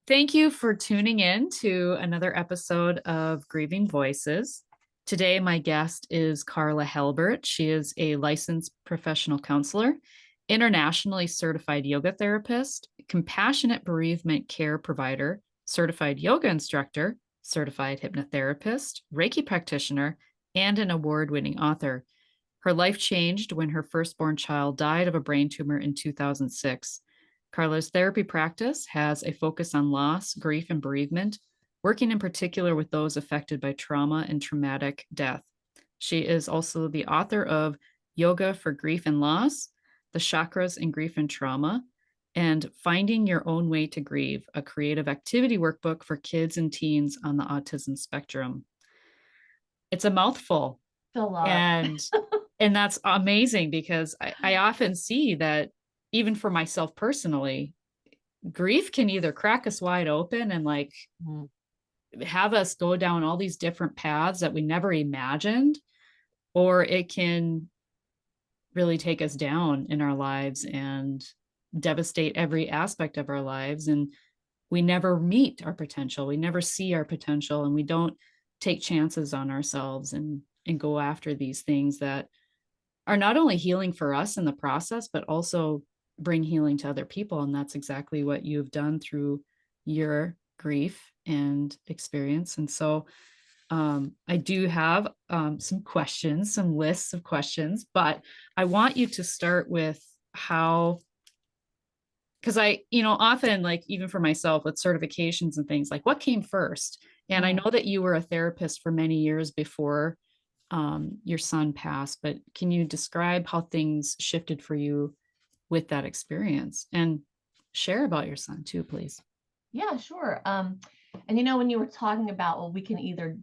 Thank you for tuning in to another episode of Grieving Voices. Today, my guest is Karla Helbert. She is a licensed professional counselor, internationally certified yoga therapist, compassionate bereavement care provider, certified yoga instructor, certified hypnotherapist, Reiki practitioner, and an award winning author. Her life changed when her firstborn child died of a brain tumor in 2006. Karla's therapy practice has a focus on loss, grief, and bereavement, working in particular with those affected by trauma and traumatic death. She is also the author of Yoga for Grief and Loss, The Chakras in Grief and Trauma, and Finding Your Own Way to Grieve, a creative activity workbook for kids and teens on the autism spectrum. It's a mouthful. A lot. And and that's amazing because I often see that even for myself personally, grief can either crack us wide open and like Mhm. have us go down all these different paths that we never imagined, or it can really take us down in our lives and devastate every aspect of our lives. And we never meet our potential. We never see our potential, and we don't take chances on ourselves and go after these things that are not only healing for us in the process, but also bring healing to other people. And that's exactly what you've done through your grief and experience. And so I do have some questions, some lists of questions, but I want you to start with how, because often, like, even for myself with certifications and things, like, what came first? And I Mhm. know that you were a therapist for many years before your son passed, but can you describe how things shifted for you with that experience and share about your son too, please? Yeah, sure. And when you were talking about, well, we can either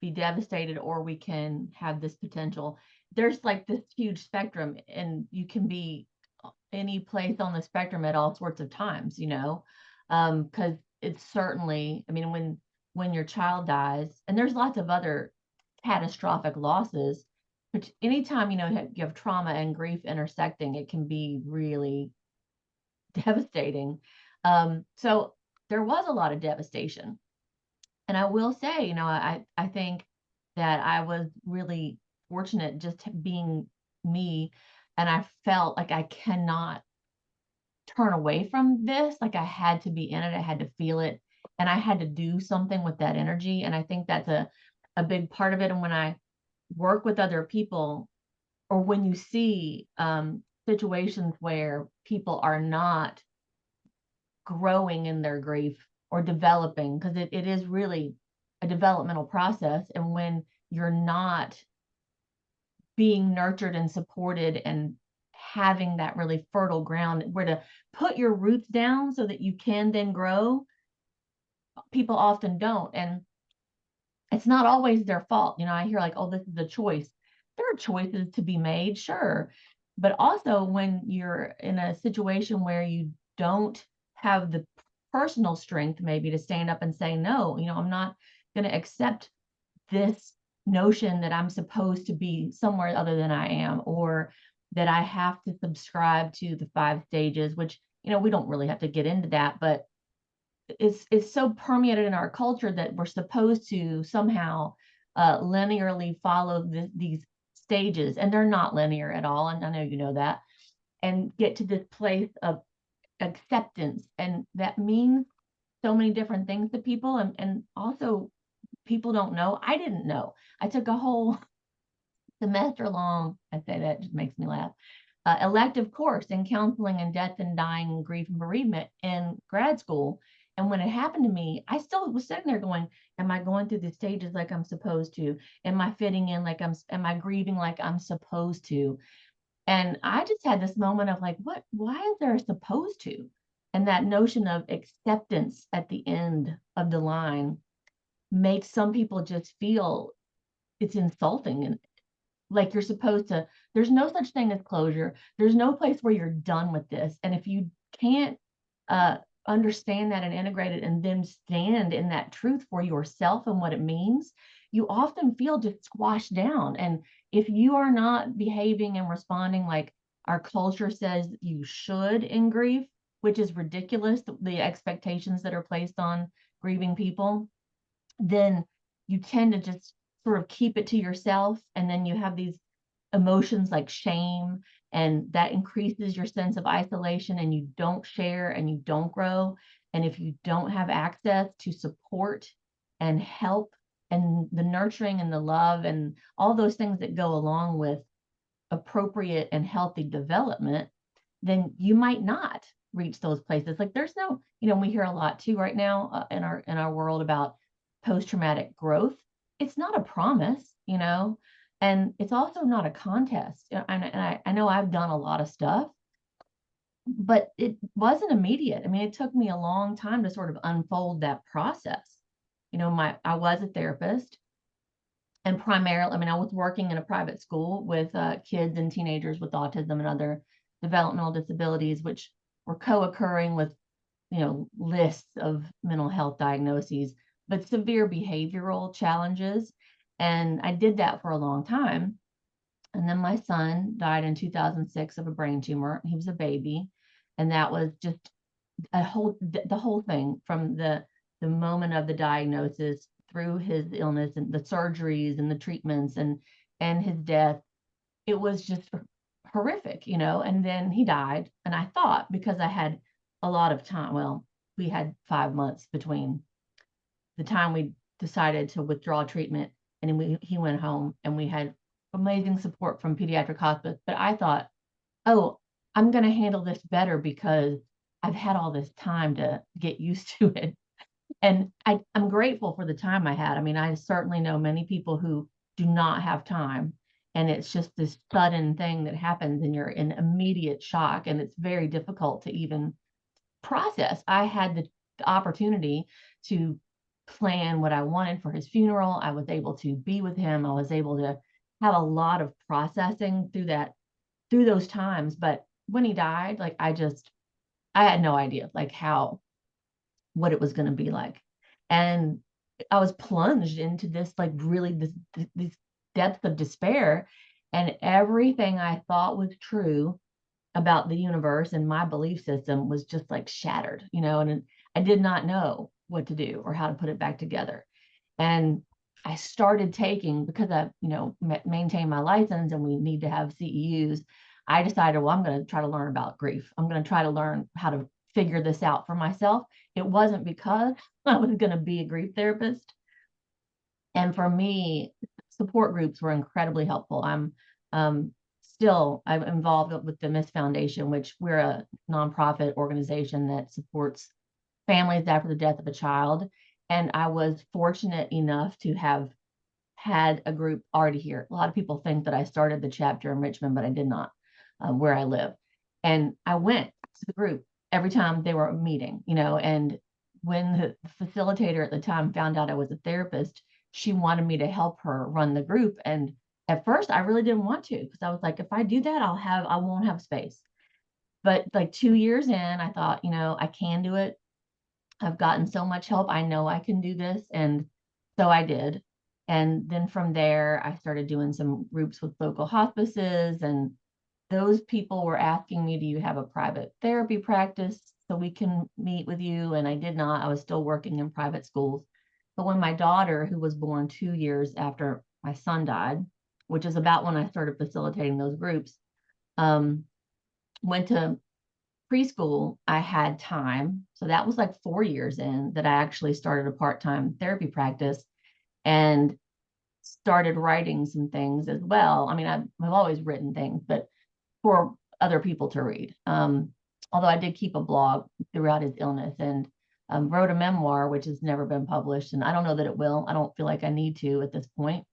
be devastated or we can have this potential. There's like this huge spectrum, and you can be any place on the spectrum at all sorts of times. Because it's certainly, I mean, when your child dies, and there's lots of other catastrophic losses, but anytime you have trauma and grief intersecting, it can be really devastating. So there was a lot of devastation. And I will say, I think that I was really fortunate just being me. And I felt like I cannot turn away from this. Like I had to be in it, I had to feel it, and I had to do something with that energy. And I think that's a big part of it. And when I work with other people, or when you see situations where people are not growing in their grief or developing, because it is really a developmental process. And when you're not being nurtured and supported and having that really fertile ground where to put your roots down so that you can then grow, people often don't. And it's not always their fault. I hear like, oh, this is a choice. There are choices to be made, sure. But also when you're in a situation where you don't have the personal strength maybe to stand up and say, no, I'm not going to accept this notion that I'm supposed to be somewhere other than I am, or that I have to subscribe to the five stages, which, we don't really have to get into that, but is so permeated in our culture that we're supposed to somehow linearly follow these stages, and they're not linear at all. And I know you know that, and get to this place of acceptance. And that means so many different things to people. And also, people don't know. I didn't know. I took a whole semester long, I say that just makes me laugh, elective course in counseling and death and dying, grief and bereavement in grad school. And when it happened to me, I still was sitting there going, am I going through the stages like I'm supposed to? Am I fitting in am I grieving like I'm supposed to? And I just had this moment of like, why is there a supposed to? And that notion of acceptance at the end of the line makes some people just feel it's insulting, and like you're supposed to. There's no such thing as closure. There's no place where you're done with this. And if you can't uh understand that and integrate it and then stand in that truth for yourself and what it means, you often feel just squashed down. And if you are not behaving and responding like our culture says you should in grief, which is ridiculous, the expectations that are placed on grieving people, then you tend to just sort of keep it to yourself. And then you have these emotions like shame, and that increases your sense of isolation, and you don't share and you don't grow. And if you don't have access to support and help and the nurturing and the love and all those things that go along with appropriate and healthy development, then you might not reach those places. Like there's no, we hear a lot too right now in our world about post-traumatic growth. It's not a promise, and it's also not a contest. And I know I've done a lot of stuff, but it wasn't immediate. I mean, it took me a long time to sort of unfold that process. I was a therapist, and primarily, I mean, I was working in a private school with kids and teenagers with autism and other developmental disabilities, which were co-occurring with, lists of mental health diagnoses, but severe behavioral challenges. And I did that for a long time. And then my son died in 2006 of a brain tumor. He was a baby. And that was just the whole thing from the moment of the diagnosis through his illness and the surgeries and the treatments and his death. It was just horrific, and then he died. And I thought, because I had a lot of time, well, we had 5 months between the time we decided to withdraw treatment and then he went home, and we had amazing support from pediatric hospice. But I thought, oh, I'm going to handle this better because I've had all this time to get used to it. And I'm grateful for the time I had. I mean, I certainly know many people who do not have time, and it's just this sudden thing that happens and you're in immediate shock, and it's very difficult to even process. I had the opportunity to plan what I wanted for his funeral. I was able to be with him. I was able to have a lot of processing through those times. But when he died, like I had no idea like what it was going to be like. And I was plunged into this like really this depth of despair, and everything I thought was true about the universe and my belief system was just like shattered, and I did not know what to do or how to put it back together. And I started taking, because I, maintain my license and we need to have CEUs. I decided, well, I'm going to try to learn about grief. I'm going to try to learn how to figure this out for myself. It wasn't because I was going to be a grief therapist. And for me, support groups were incredibly helpful. I'm involved with the Miss Foundation, which we're a nonprofit organization that supports families after the death of a child. And I was fortunate enough to have had a group already here. A lot of people think that I started the chapter in Richmond, but I did not, where I live. And I went to the group every time they were meeting, and when the facilitator at the time found out I was a therapist, she wanted me to help her run the group. And at first I really didn't want to, because I was like, if I do that, I won't have space. But like 2 years in, I thought, I can do it. I've gotten so much help. I know I can do this. And so I did. And then from there, I started doing some groups with local hospices, and those people were asking me, do you have a private therapy practice so we can meet with you? And I did not. I was still working in private schools. But when my daughter, who was born 2 years after my son died, which is about when I started facilitating those groups, went to preschool, I had time. So that was like 4 years in that I actually started a part-time therapy practice and started writing some things as well. I mean, I've always written things, but for other people to read. Although I did keep a blog throughout his illness, and wrote a memoir, which has never been published. And I don't know that it will. I don't feel like I need to at this point.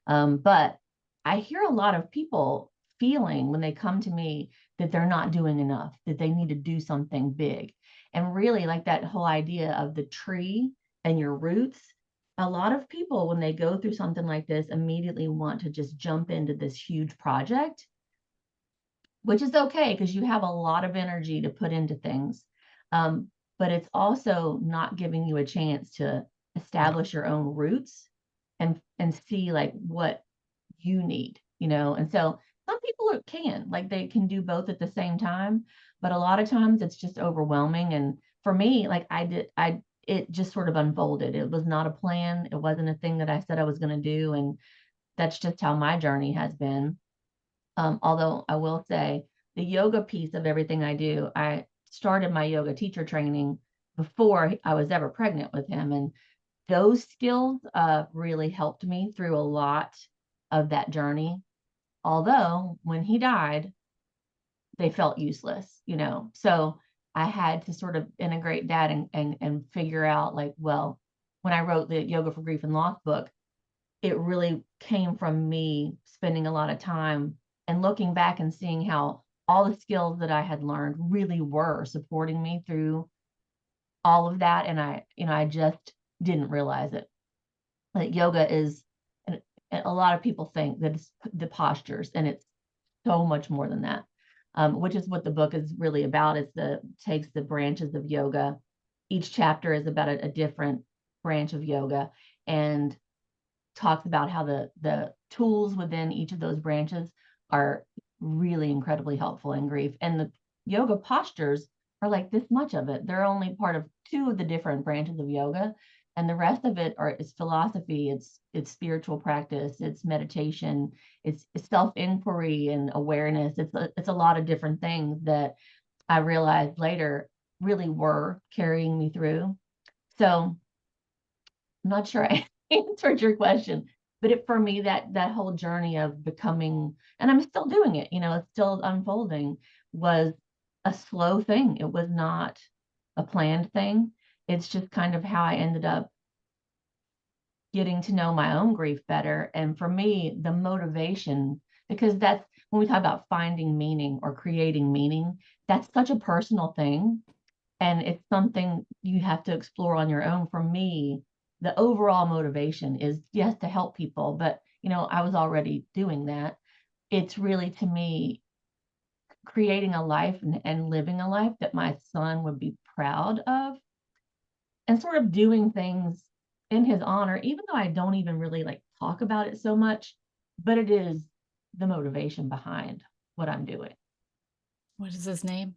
But I hear a lot of people feeling when they come to me that they're not doing enough, that they need to do something big. And really, like that whole idea of the tree and your roots, a lot of people, when they go through something like this, immediately want to just jump into this huge project, which is okay because you have a lot of energy to put into things. But it's also not giving you a chance to establish your own roots and see like what you need, And so some people can, like they can do both at the same time. but a lot of times it's just overwhelming. And for me, like it just sort of unfolded. It was not a plan. It wasn't a thing that I said I was going to do. And that's just how my journey has been. Although I will say the yoga piece of everything I do, I started my yoga teacher training before I was ever pregnant with him. And those skills really helped me through a lot of that journey. Although when he died, they felt useless, you know. So I had to sort of integrate that and figure out like, well, when I wrote the Yoga for Grief and Loss book, it really came from me spending a lot of time and looking back and seeing how all the skills that I had learned really were supporting me through all of that. And I just didn't realize it. Like yoga is, and a lot of people think that it's the postures, and it's so much more than that. Which is what the book is really about. It's takes the branches of yoga. Each chapter is about a different branch of yoga, and talks about how the tools within each of those branches are really incredibly helpful in grief. And the yoga postures are like this much of it. They're only part of two of the different branches of yoga. And the rest of it is philosophy, it's spiritual practice, it's meditation, it's self-inquiry and awareness. It's a lot of different things that I realized later really were carrying me through. So I'm not sure I answered your question, but for me, that whole journey of becoming, and I'm still doing it, you know, it's still unfolding, was a slow thing. It was not a planned thing. It's just kind of how I ended up getting to know my own grief better. And for me, the motivation, because that's when we talk about finding meaning or creating meaning, that's such a personal thing. And it's something you have to explore on your own. For me, the overall motivation is, yes, to help people, but you know, I was already doing that. It's really, to me, creating a life and living a life that my son would be proud of, and sort of doing things in his honor, even though I don't even really like talk about it so much, but it is the motivation behind what I'm doing. What is his name?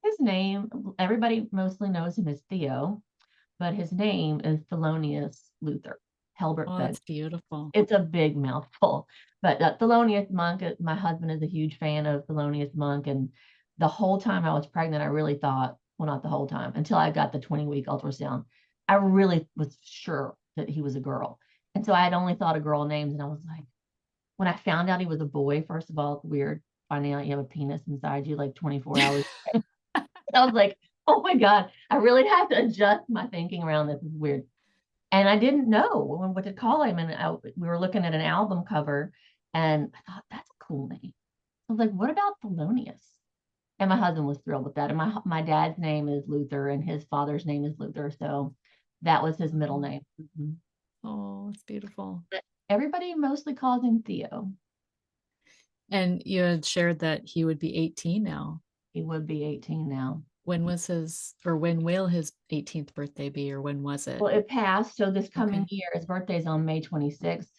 His name, everybody mostly knows him as Theo, but his name is Thelonious Luther, Helbert. Oh, that's beautiful. It's a big mouthful, but Thelonious Monk, my husband is a huge fan of Thelonious Monk. And the whole time I was pregnant, I really thought, well, not the whole time, until I got the 20-week ultrasound, I really was sure that he was a girl. And so I had only thought of girl names. And I was like, when I found out he was a boy, first of all, it's weird finding out you have a penis inside you like 24 hours. I was like, oh my God, I really have to adjust my thinking around this. Is weird. And I didn't know what to call him. And we were looking at an album cover, and I thought, that's a cool name. I was like, what about Thelonious? And my husband was thrilled with that. And my dad's name is Luther, and his father's name is Luther. So that was his middle name. Mm-hmm. Oh, it's beautiful. But everybody mostly calls him Theo. And you had shared that he would be 18 now. He would be 18 now. When was his, or when will his 18th birthday be, or when was it? Well, it passed. So this coming Okay. year, his birthday's on May 26th,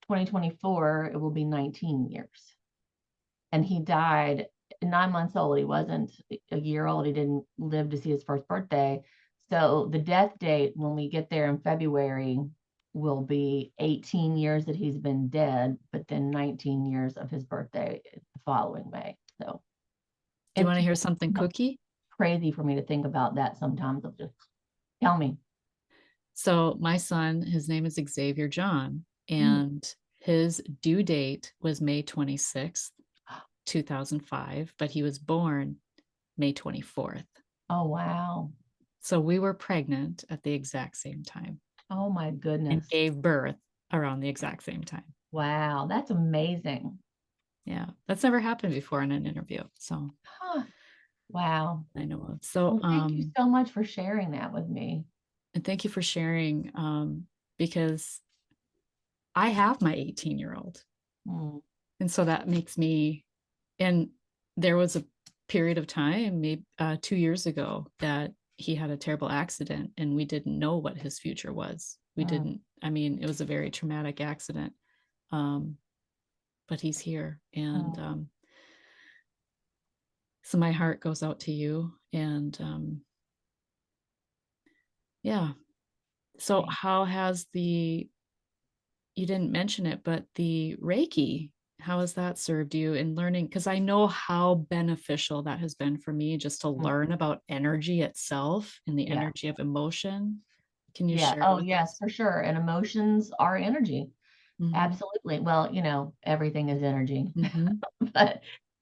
2024, it will be 19 years. And he died 9 months old. He wasn't a year old. He didn't live to see his first birthday. So the death date, when we get there in February, will be 18 years that he's been dead, but then 19 years of his birthday the following May. So Do you it's want to hear something cookie? crazy for me to think about that sometimes. Of just tell me. So my son, his name is Xavier John, Mm. and his due date was May 26th, 2005, but he was born May 24th. Oh, wow. So we were pregnant at the exact same time Oh, my and goodness. gave birth around the exact same time. Wow. That's amazing. Yeah, that's never happened before in an interview. So Huh. Wow. I know of. So, Well, thank you so much for sharing that with me. and thank you for sharing, because I have my 18-year-old. Mm. And so that makes me, and there was a period of time, maybe 2 years ago, that he had a terrible accident and we didn't know what his future was. We didn't, I mean, it was a very traumatic accident. But he's here. And So my heart goes out to you. And yeah. So Thank how has you didn't mention it, but the Reiki, how has that served you in learning? Because I know how beneficial that has been for me just to you. learn about energy itself and the Yeah. energy of emotion. Can you Yeah. share it Oh, with yes, us? for sure. And emotions are energy. Hmm. Absolutely. Well, everything is energy. Hmm.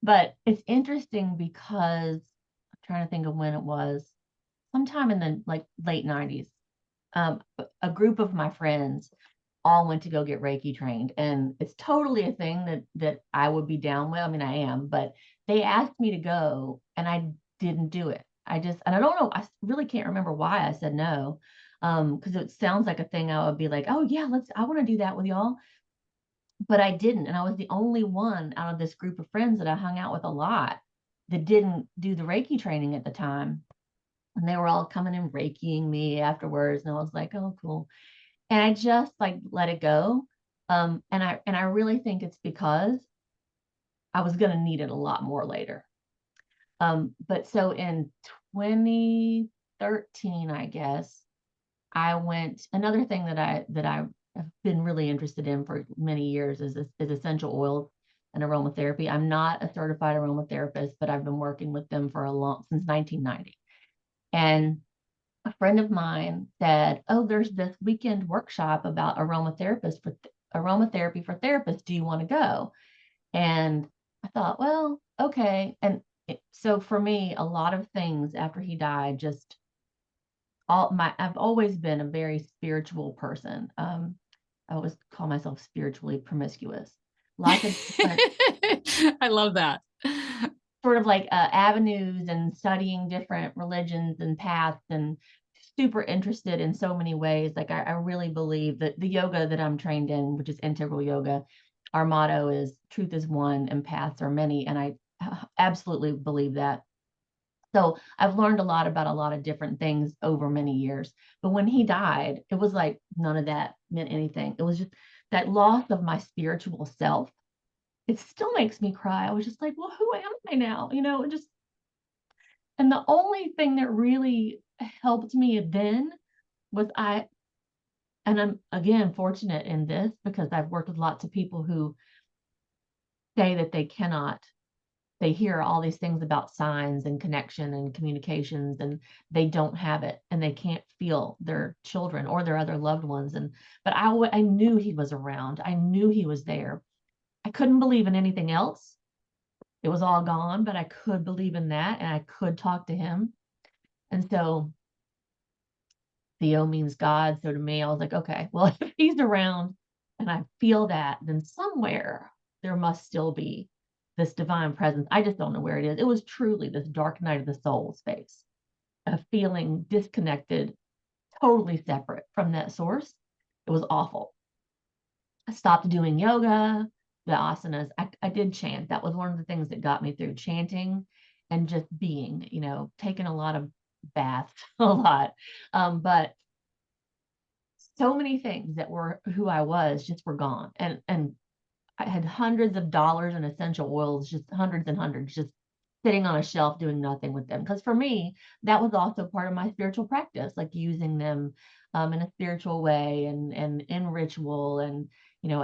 But it's interesting because I'm trying to think of when it was, sometime in the like late 90s. A group of my friends all went to go get Reiki trained, and it's totally a thing that I would be down with. I mean, I am, but they asked me to go, and I didn't do it. And I don't know, really can't remember why I said no. Because it sounds like a thing I would be like, oh yeah, I want to do that with y'all. But I didn't, and I was the only one out of this group of friends that I hung out with a lot that didn't do the Reiki training at the time. And they were all coming and Reikiing me afterwards, and I was like, oh, cool. And I just like let it go. And I really think it's because I was going to need it a lot more later. But so in 2013, I guess, I went, another thing that I have been really interested in for many years is essential oils and aromatherapy. I'm not a certified aromatherapist, but I've been working with them for a long, since 1990. And a friend of mine said, "Oh, there's this weekend workshop about aromatherapy for therapists. Do you want to go?" And I thought, well, okay. And so for me, a lot of things after he died, just I've always been a very spiritual person. I always call myself spiritually promiscuous. Lots of different I love that. sort of like avenues and studying different religions and paths, and super interested in so many ways. Like I really believe that the yoga that I'm trained in, which is integral yoga, our motto is truth is one and paths are many. And I absolutely believe that. So I've learned a lot about a lot of different things over many years. But when he died, it was like none of that meant anything. It was just that loss of my spiritual self. It still makes me cry. I was just like, well, who am I now? Just, and the only thing that really helped me then was and I'm again fortunate in this because I've worked with lots of people who say that they hear all these things about signs and connection and communications, and they don't have it, and they can't feel their children or their other loved ones. But I knew he was around. I knew he was there. I couldn't believe in anything else. It was all gone, but I could believe in that, and I could talk to him. And so Theo means God. So to me, I was like, okay, well, if he's around and I feel that, then somewhere there must still be this divine presence. I just don't know where it is. It was truly this dark night of the soul space of feeling disconnected, totally separate from that source. It was awful. I stopped doing yoga, the asanas. I did chant. That was one of the things that got me through, chanting and just being, taking a lot of baths, a lot. But so many things that were who I was just were gone. And I had hundreds of dollars in essential oils, just hundreds and hundreds, just sitting on a shelf doing nothing with them. Because for me, that was also part of my spiritual practice, like using them in a spiritual way and in ritual, and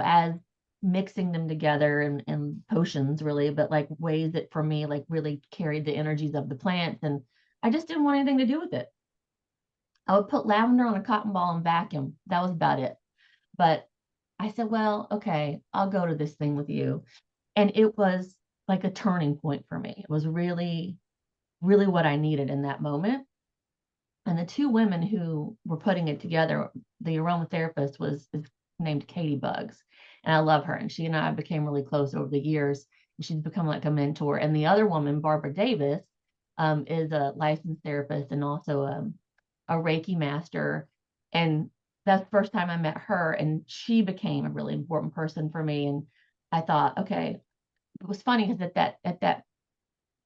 as mixing them together and potions really, but like ways that for me like really carried the energies of the plants. And I just didn't want anything to do with it. I would put lavender on a cotton ball and vacuum. That was about it. But I said, well, okay, I'll go to this thing with you. And it was like a turning point for me. It was really, really what I needed in that moment. And the two women who were putting it together, the aromatherapist is named Katie Bugs. And I love her. And she and I became really close over the years. And she's become like a mentor. And the other woman, Barbara Davis, is a licensed therapist and also a Reiki master. And that's the first time I met her. And she became a really important person for me. And I thought, okay, it was funny because at that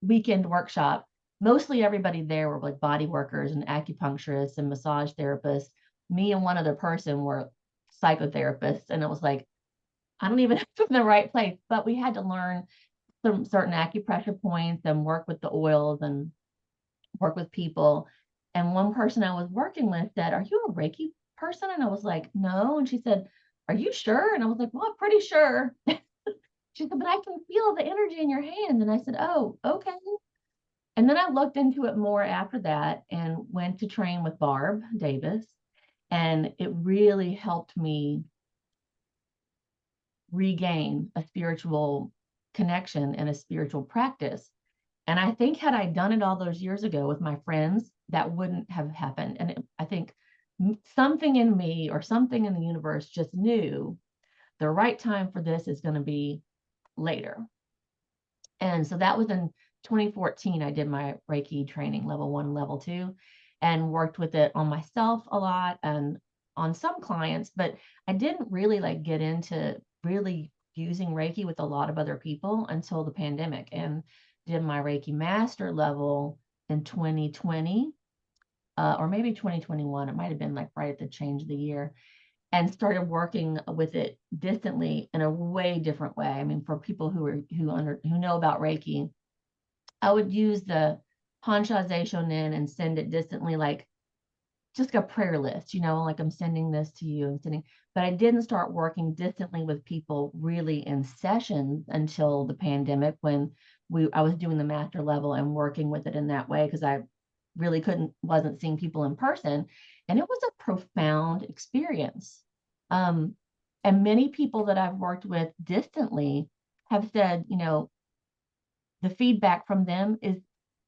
weekend workshop, mostly everybody there were like body workers and acupuncturists and massage therapists. Me and one other person were psychotherapists. And it was like, I don't even know if I'm in the right place, but we had to learn some certain acupressure points and work with the oils and work with people. And one person I was working with said, "Are you a Reiki person?" And I was like, "No." And she said, "Are you sure?" And I was like, "Well, I'm pretty sure." She said, "But I can feel the energy in your hands." And I said, "Oh, okay." And then I looked into it more after that and went to train with Barb Davis. And it really helped me regain a spiritual connection and a spiritual practice. And I think had I done it all those years ago with my friends, that wouldn't have happened. And I think something in me or something in the universe just knew the right time for this is going to be later. And so that was in 2014. I did my Reiki training, level 1, level 2, and worked with it on myself a lot and on some clients, but I didn't really like get into really using Reiki with a lot of other people until the pandemic, and did my Reiki master level in 2020, or maybe 2021. It might have been like right at the change of the year, and started working with it distantly in a way different way. I mean, for people who know about Reiki, I would use the Hansha Shonin and send it distantly, like just a prayer list, like I'm sending this to you and sending, but I didn't start working distantly with people really in sessions until the pandemic, when I was doing the master level and working with it in that way, because I really wasn't seeing people in person. And it was a profound experience. Um, and many people that I've worked with distantly have said, the feedback from them is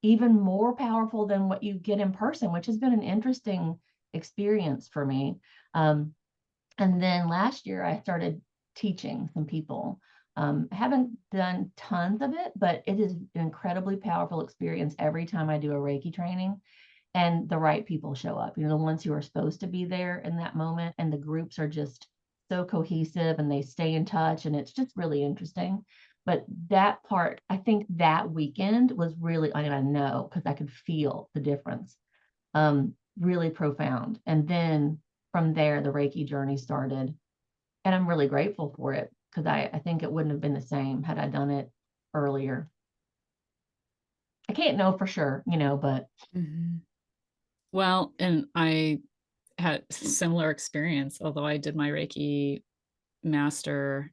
even more powerful than what you get in person, which has been an interesting experience for me. Um, and then last year, I started teaching some people. I haven't done tons of it, but it is an incredibly powerful experience every time I do a Reiki training and the right people show up, the ones who are supposed to be there in that moment. And the groups are just so cohesive and they stay in touch. And it's just really interesting. But that part, I think that weekend was really, I know, because I could feel the difference, really profound. And then from there, the Reiki journey started. And I'm really grateful for it, because I think it wouldn't have been the same had I done it earlier. I can't know for sure, but Mhm. Well, and I had similar experience, although I did my Reiki master,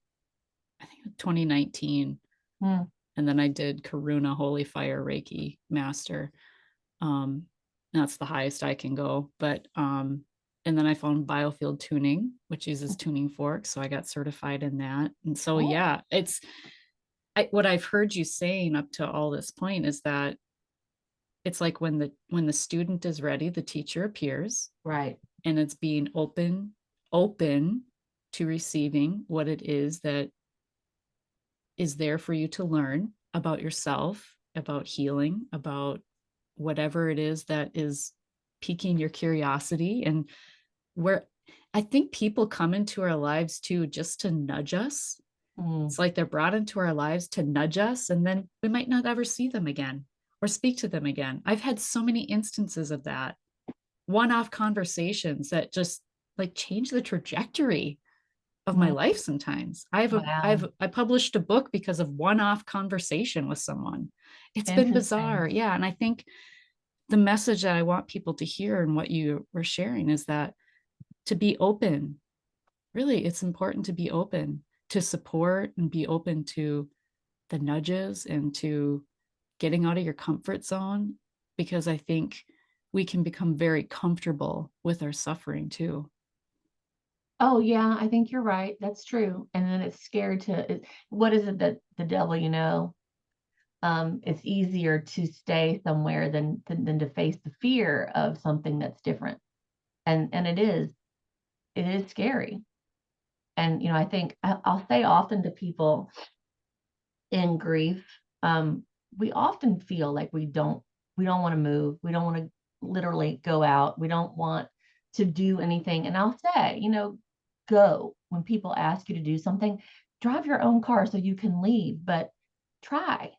I think 2019, mm, and then I did Karuna Holy Fire Reiki master. Um, that's the highest I can go. But and then I found biofield tuning, which uses tuning forks, so I got certified in that. And so oh, yeah, what I've heard you saying up to all this point is that it's like when the student is ready, the teacher appears, right. and it's being open to receiving what it is that is there for you to learn about yourself, about healing, about whatever it is that is piquing your curiosity. And where I think people come into our lives too just to nudge us. Mm, It's like they're brought into our lives to nudge us, and then we might not ever see them again or speak to them again. I've had so many instances of that, one-off conversations that just like change the trajectory of my mm, life sometimes. wow. I published a book because of one-off conversation with someone. It's been bizarre. Interesting. Yeah, and I think the message that I want people to hear and what you were sharing is that to be open, really it's important to be open to support and be open to the nudges and to getting out of your comfort zone, because I think we can become very comfortable with our suffering too. Oh, yeah, I think you're right. That's true. And then it's scared what is it that the devil, it's easier to stay somewhere than to face the fear of something that's different. And it is scary. And, I think I'll say often to people in grief, um, we often feel like we don't want to move. We don't want to literally go out. We don't want to do anything. And I'll say, go when people ask you to do something, drive your own car so you can leave, but try,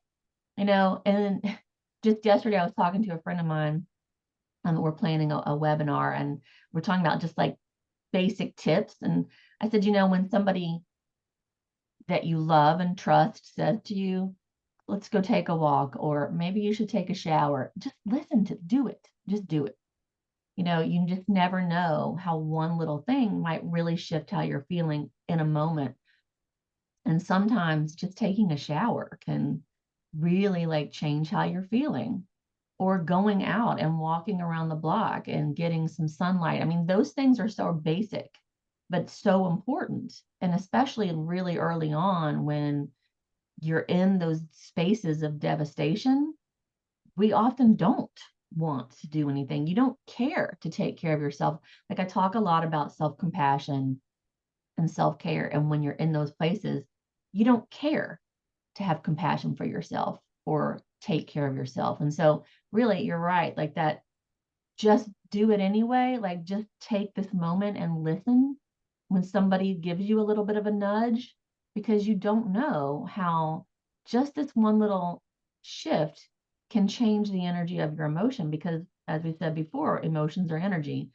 and just yesterday I was talking to a friend of mine, and we're planning a webinar, and we're talking about just like basic tips. And I said, when somebody that you love and trust says to you, let's go take a walk, or maybe you should take a shower. Just listen to do it. Just do it. You just never know how one little thing might really shift how you're feeling in a moment. And sometimes just taking a shower can really like change how you're feeling, or going out and walking around the block and getting some sunlight. I mean, those things are so basic, but so important. And especially really early on when you're in those spaces of devastation, we often don't want to do anything. You don't care to take care of yourself. Like I talk a lot about self compassion and self care. And when you're in those places, you don't care to have compassion for yourself or take care of yourself. And so, really, you're right. Like that, just do it anyway. Like, just take this moment and listen when somebody gives you a little bit of a nudge, because you don't know how just this one little shift can change the energy of your emotion. Because, as we said before, emotions are energy.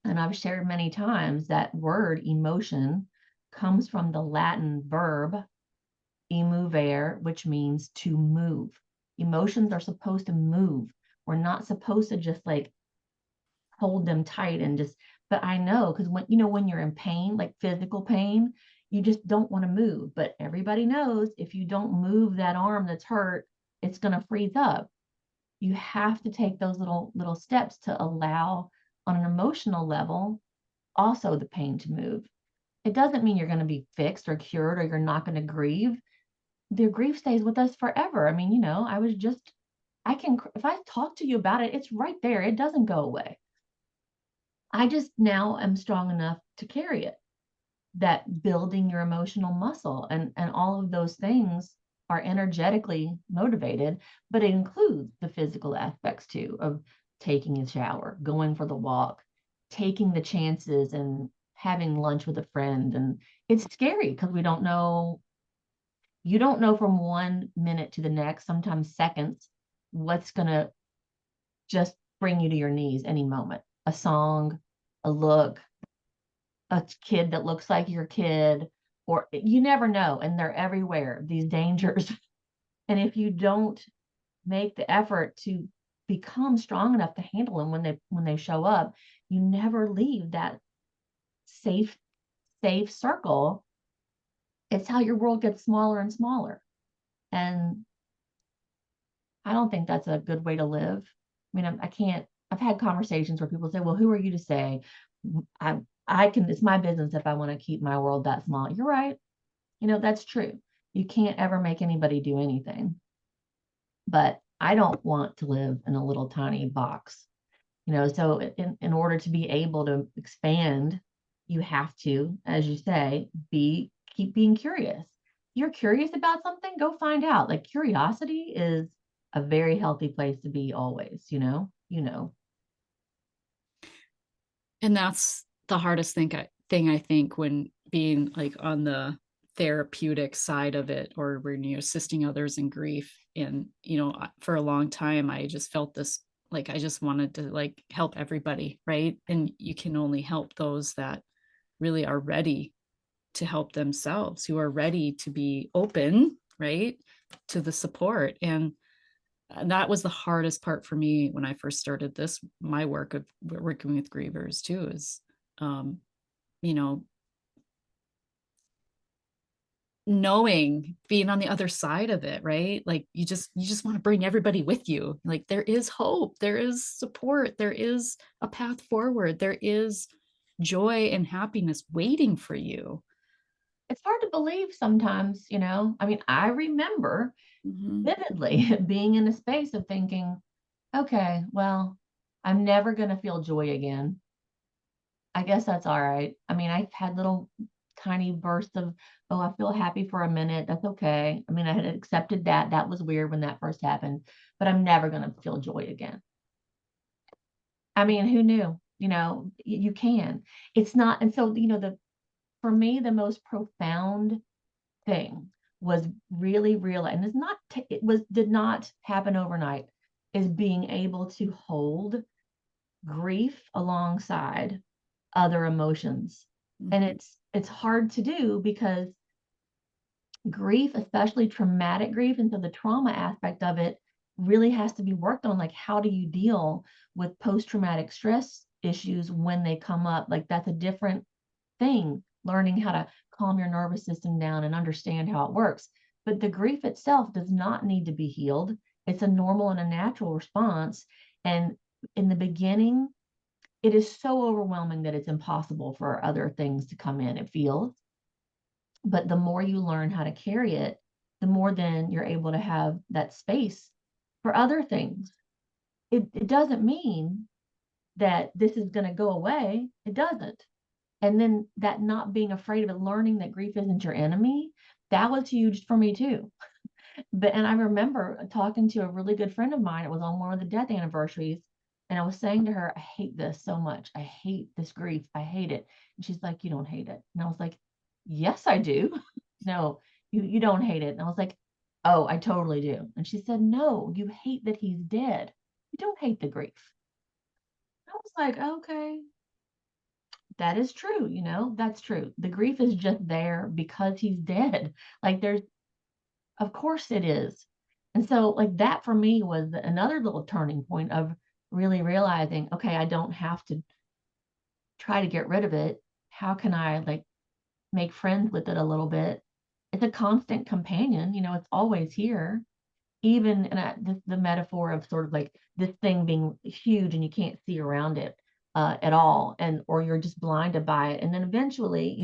And I've shared many times that word emotion comes from the Latin verb immovere, which means to move. Emotions are supposed to move. We're not supposed to just like hold them tight and just, but I know because when you're in pain, like physical pain, you just don't want to move. But everybody knows if you don't move that arm that's hurt, it's going to freeze up. You have to take those little steps to allow, on an emotional level, also the pain to move. It doesn't mean you're going to be fixed or cured or you're not going to grieve. The grief stays with us forever. I mean, if I talk to you about it, it's right there. It doesn't go away. I just now am strong enough to carry it. That building your emotional muscle and all of those things are energetically motivated, but it includes the physical aspects too of taking a shower, going for the walk, taking the chances and having lunch with a friend. And it's scary because you don't know from 1 minute to the next, sometimes seconds, what's going to just bring you to your knees any moment. A song, a look, a kid that looks like your kid, or you never know. And they're everywhere, these dangers. And if you don't make the effort to become strong enough to handle them when they show up, you never leave that safe, safe circle. It's how your world gets smaller and smaller. And I don't think that's a good way to live. I mean, I can't, I've had conversations where people say, well, who are you to say? I can, it's my business if I want to keep my world that small. You're right. That's true. You can't ever make anybody do anything. But I don't want to live in a little tiny box. So in order to be able to expand, you have to, as you say, keep being curious. If you're curious about something, go find out. Like curiosity is a very healthy place to be always. And that's the hardest thing I think when being like on the therapeutic side of it, or when you're assisting others in grief. And for a long time I just felt this, like I just wanted to like help everybody, right? And you can only help those that really are ready to help themselves, who are ready to be open, right, to the support. And that was the hardest part for me when I first started my work of working with grievers too, is, um, you know, knowing, being on the other side of it, right? Like you just want to bring everybody with you. Like there is hope, there is support, there is a path forward, there is joy and happiness waiting for you. It's hard to believe sometimes. I mean, I remember Mm-hmm. vividly being in a space of thinking, okay, well, I'm never going to feel joy again. I guess that's all right. I mean, I've had little tiny bursts of, oh, I feel happy for a minute. That's okay. I mean, I had accepted that. That was weird when that first happened, but I'm never going to feel joy again. I mean, who knew? You can. It's not. And so, for me, the most profound thing was really real, and did not happen overnight, is being able to hold grief alongside other emotions. And Mm-hmm. it's hard to do because grief, especially traumatic grief, and so the trauma aspect of it really has to be worked on. Like, how do you deal with post-traumatic stress issues when they come up? Like, that's a different thing, learning how to calm your nervous system down and understand how it works. But the grief itself does not need to be healed. It's a normal and a natural response. And in the beginning, it is so overwhelming that it's impossible for other things to come in, it feels. But the more you learn how to carry it, the more then you're able to have that space for other things. It doesn't mean that this is going to go away. It doesn't. And then that not being afraid of it, learning that grief isn't your enemy, that was huge for me too. And I remember talking to a really good friend of mine. It was on one of the death anniversaries. And I was saying to her, I hate this so much. I hate this grief. I hate it. And she's like, you don't hate it. And I was like, yes, I do. No, you don't hate it. And I was like, oh, I totally do. And she said, no, you hate that he's dead. You don't hate the grief. I was like, okay, that is true. That's true. The grief is just there because he's dead. Like, of course it is. And so, like, that for me was another little turning point of really realizing, okay, I don't have to try to get rid of it. How can I, like, make friends with it a little bit? It's a constant companion, it's always here. Even the metaphor of sort of like this thing being huge and you can't see around it at all, and or you're just blinded by it, and then eventually,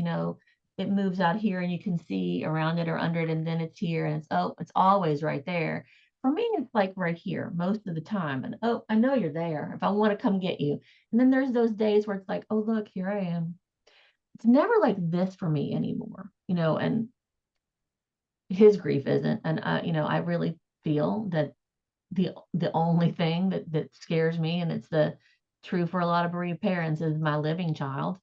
it moves out here and you can see around it or under it, and then it's here and it's always right there. For me, it's like right here most of the time, and oh, I know you're there if I want to come get you. And then there's those days where it's like, oh, look, here I am. It's never like this for me anymore, and his grief isn't. And I really feel that the only thing that scares me, and it's the true for a lot of bereaved parents, is my living child.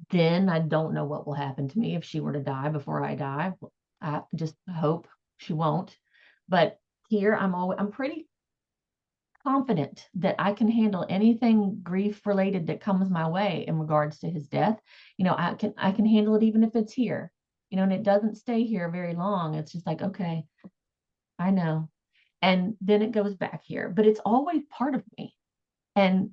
Then I don't know what will happen to me if she were to die before I die. I just hope she won't. But here I'm pretty confident that I can handle anything grief related that comes my way in regards to his death. I can handle it even if it's here. And it doesn't stay here very long. It's just like, okay, I know. And then it goes back here, but it's always part of me. And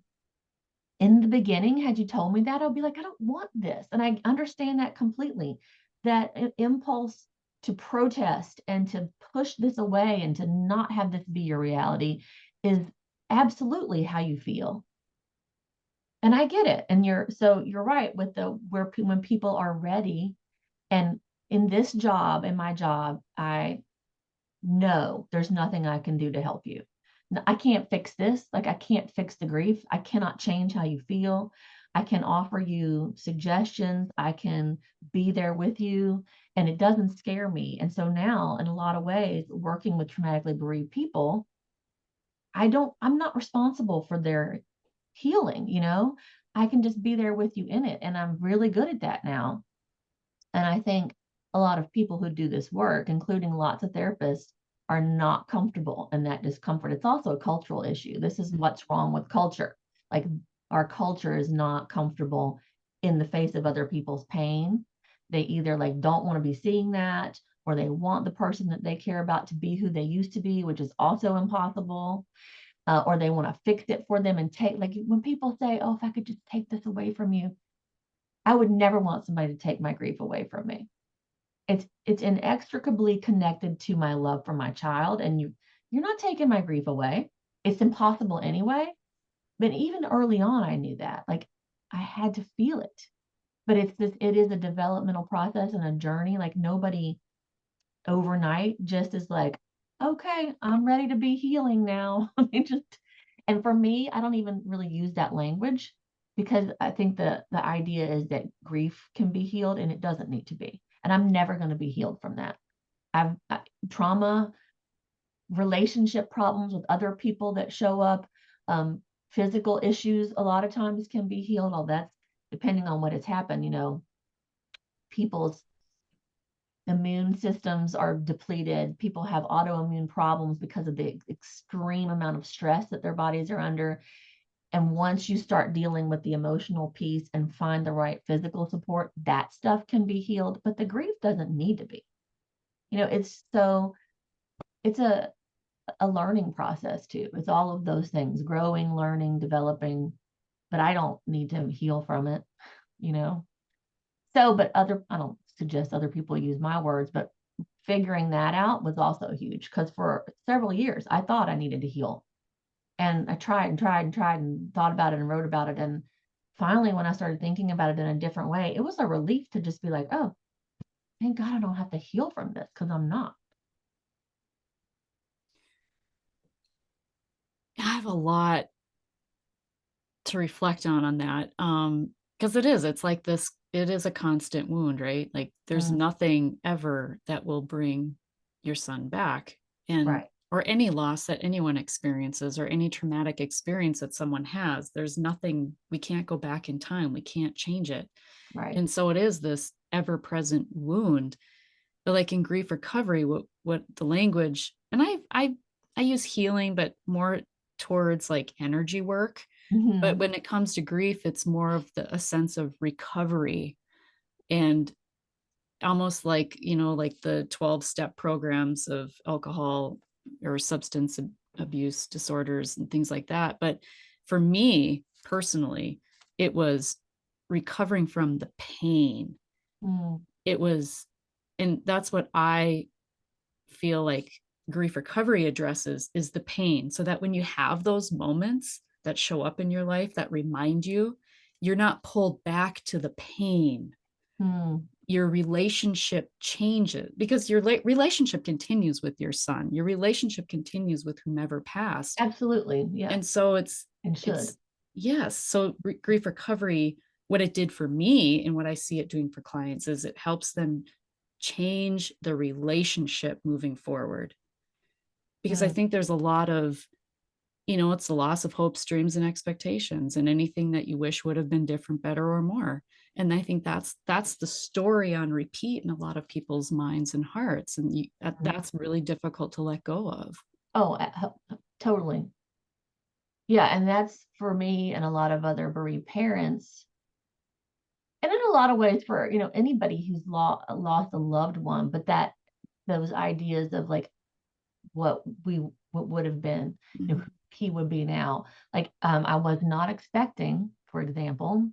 in the beginning, had you told me that, I'd be like, I don't want this. And I understand that completely. That impulse to protest and to push this away and to not have this be your reality is absolutely how you feel. And I get it. And you're right with when people are ready. And in this job, in my job, I know there's nothing I can do to help you. I can't fix this. Like, I can't fix the grief. I cannot change how you feel. I can offer you suggestions. I can be there with you, and it doesn't scare me. And so now, in a lot of ways, working with traumatically bereaved people, I'm not responsible for their healing. I can just be there with you in it. And I'm really good at that now. And I think a lot of people who do this work, including lots of therapists, are not comfortable in that discomfort. It's also a cultural issue. This is what's wrong with culture. Like, our culture is not comfortable in the face of other people's pain. They either like don't want to be seeing that, or they want the person that they care about to be who they used to be, which is also impossible. Or they want to fix it for them and take, like, when people say, oh, if I could just take this away from you, I would never want somebody to take my grief away from me. It's inextricably connected to my love for my child, and you're not taking my grief away. It's impossible anyway. But even early on, I knew that. Like, I had to feel it. But it is a developmental process and a journey. Like, nobody overnight just is like, okay, I'm ready to be healing now. I mean, and for me, I don't even really use that language, because I think the idea is that grief can be healed, and it doesn't need to be. And I'm never going to be healed from that. Trauma, relationship problems with other people that show up, physical issues a lot of times can be healed. All that's depending on what has happened. People's immune systems are depleted. People have autoimmune problems because of the extreme amount of stress that their bodies are under. And once you start dealing with the emotional piece and find the right physical support, that stuff can be healed, but the grief doesn't need to be. it's a learning process too. It's all of those things, growing, learning, developing, but I don't need to heal from it, you know. So, but I don't suggest other people use my words, but figuring that out was also huge because for several years I thought I needed to heal. And I tried and tried and tried and thought about it and wrote about it. And finally, when I started thinking about it in a different way, it was a relief to just be like, oh, thank God I don't have to heal from this because I'm not. I have a lot to reflect on that. Because it's like this, it is a constant wound, right? Like there's Mm, nothing ever that will bring your son back. And right, or any loss that anyone experiences or any traumatic experience that someone has, there's nothing, we can't go back in time, we can't change it. right. And so it is this ever-present wound. But like in grief recovery, what the language, and I use healing but more towards like energy work. But Hmm. when it comes to grief, it's more of a sense of recovery, and almost like, like the 12-step programs of alcohol or substance abuse disorders and things like that. But for me personally, it was recovering from the pain. Mm, It was, and that's what I feel like grief recovery addresses, is the pain, so that when you have those moments that show up in your life that remind you, you're not pulled back to the pain. mm. Your relationship changes because your relationship continues with your son, your relationship continues with whomever passed. Absolutely. Yeah. And so And should. it's yes, so grief recovery, what it did for me and what I see it doing for clients is it helps them change the relationship moving forward. Because I Mm, think there's a lot of, it's the loss of hopes, dreams, and expectations, and anything that you wish would have been different, better, or more. And I think that's the story on repeat in a lot of people's minds and hearts, and mm. that's really difficult to let go of. Oh, totally. Yeah. And that's for me and a lot of other bereaved parents. And in a lot of ways for, anybody who's lost a loved one, but that those ideas of like what would have been, who Mhm. he would be now. Like I was not expecting, for example,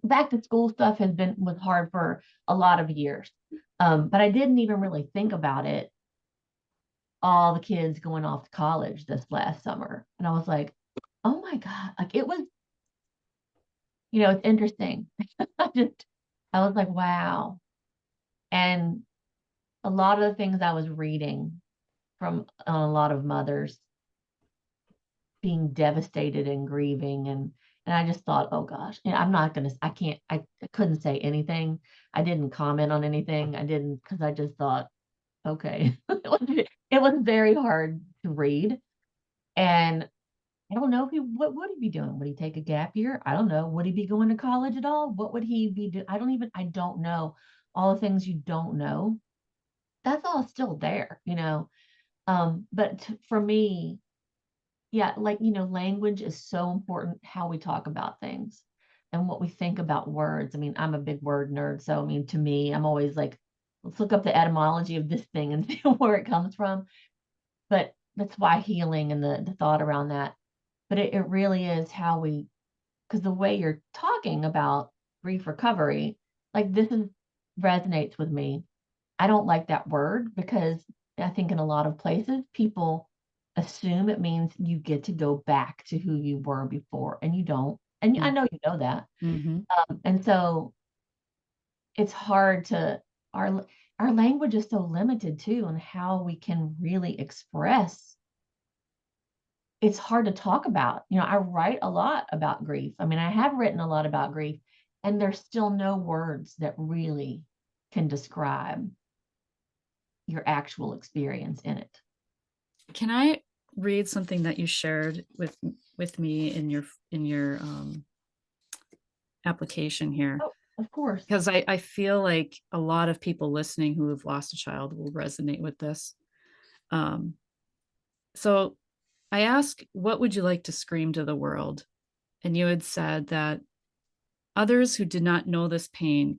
back to school stuff was hard for a lot of years. But I didn't even really think about it. All the kids going off to college this last summer. And I was like, oh my God. Like it was, it's interesting. I just I was like, wow. And a lot of the things I was reading from a lot of mothers being devastated and grieving, and I just thought, oh gosh, I'm not gonna, I can't, I couldn't say anything. I didn't comment on anything. I didn't, because I just thought, okay. It was very hard to read. And I don't know if what would he be doing? Would he take a gap year? I don't know. Would he be going to college at all? What would he be doing? I don't know. All the things you don't know, that's all still there, but for me, yeah, like, language is so important, how we talk about things and what we think about words. I mean, I'm a big word nerd. So, I mean, to me, I'm always like, let's look up the etymology of this thing and see where it comes from. But that's why healing and the thought around that. But it really is how because the way you're talking about grief recovery, like resonates with me. I don't like that word because I think in a lot of places people assume it means you get to go back to who you were before, and you don't. And I know you know that. Mm-hmm. And so it's hard to our language is so limited too, and how we can really express. It's hard to talk about. I write a lot about grief. I mean, I have written a lot about grief, and there's still no words that really can describe your actual experience in it. Can I read something that you shared with me in your application here? Oh, of course. Because I feel like a lot of people listening who have lost a child will resonate with this. Um, so I asked, what would you like to scream to the world? And you had said that Others who did not know this pain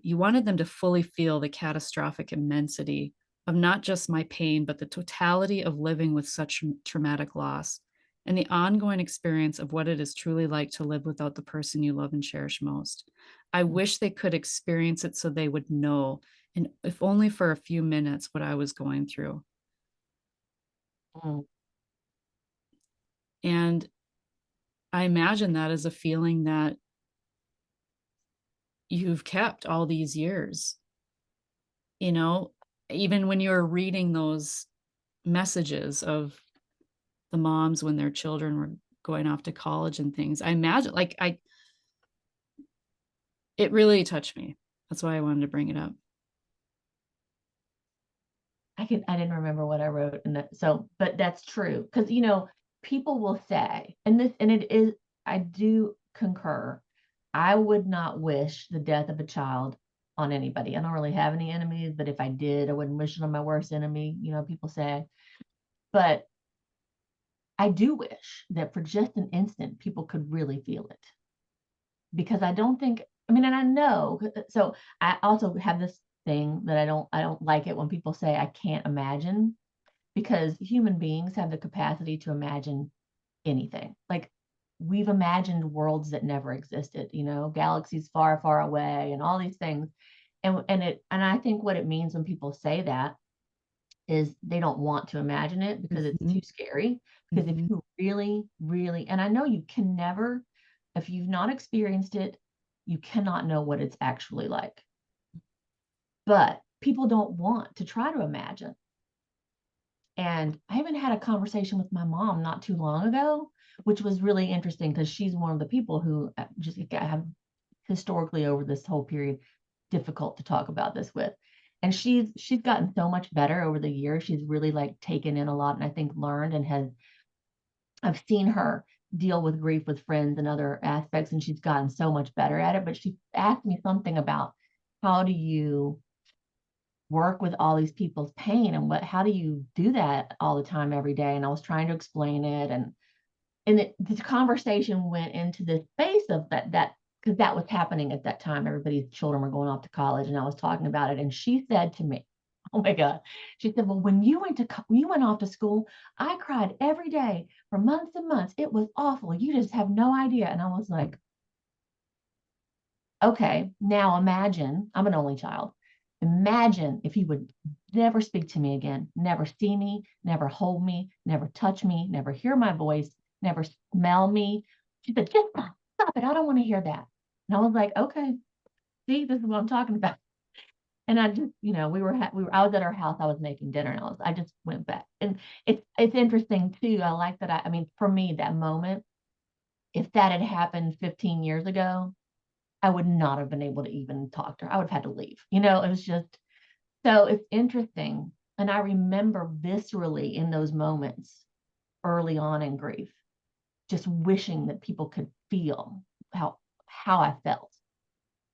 you wanted them to fully feel the catastrophic immensity of not just my pain, but the totality of living with such traumatic loss and the ongoing experience of what it is truly like to live without the person you love and cherish most. I wish they could experience it so they would know, and if only for a few minutes, what I was going through. Mm. And I imagine that is a feeling that you've kept all these years, you know, even when you're reading those messages of the moms when their children were going off to college and things. I imagine it really touched me. That's why I wanted to bring it up. I didn't remember what I wrote in that. So, but that's true. Because, people will say, and it is, I do concur. I would not wish the death of a child on anybody. I don't really have any enemies, but if I did, I wouldn't wish it on my worst enemy, people say. But I do wish that for just an instant, people could really feel it. Because I don't think, and I know, so I also have this thing that I don't like it when people say I can't imagine, because human beings have the capacity to imagine anything. Like, we've imagined worlds that never existed, galaxies far, far away and all these things. And I think what it means when people say that is they don't want to imagine it because it's Mm-hmm. too scary. Because if Mm-hmm. you really, really, and I know you can never, if you've not experienced it, you cannot know what it's actually like. But people don't want to try to imagine. And I even had a conversation with my mom not too long ago, which was really interesting because she's one of the people who just have historically over this whole period difficult to talk about this with. And she's gotten so much better over the years. She's really like taken in a lot and I think learned and has I've seen her deal with grief with friends and other aspects, and she's gotten so much better at it. But she asked me something about how do you work with all these people's pain and how do you do that all the time every day? And I was trying to explain it, and this conversation went into the space of that because that was happening at that time. Everybody's children were going off to college, and I was talking about it. And she said to me, "Oh my God," she said, "Well, when you went off to school, I cried every day for months and months. It was awful. You just have no idea." And I was like, "Okay, now imagine I'm an only child. Imagine if you would never speak to me again, never see me, never hold me, never touch me, never hear my voice, never smell me." She said, "Just stop it. I don't want to hear that." And I was like, "Okay, see, this is what I'm talking about." And I just, I was at our house, I was making dinner, and I just went back. And it's interesting too. I like that. For me, that moment, if that had happened 15 years ago, I would not have been able to even talk to her. I would have had to leave. It was just so it's interesting. And I remember viscerally in those moments early on in grief, just wishing that people could feel how I felt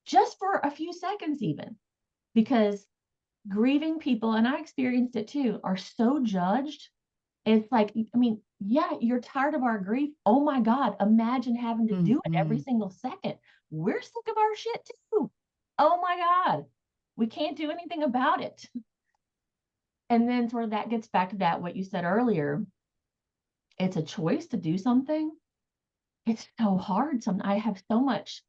just for a few seconds, even because grieving people, and I experienced it too, are so judged. It's like, yeah, you're tired of our grief. Oh my God, imagine having to do it every Mm-hmm. single second. We're sick of our shit too. Oh my God, we can't do anything about it. And then sort of that gets back to what you said earlier. It's a choice to do something. It's so hard. I have so much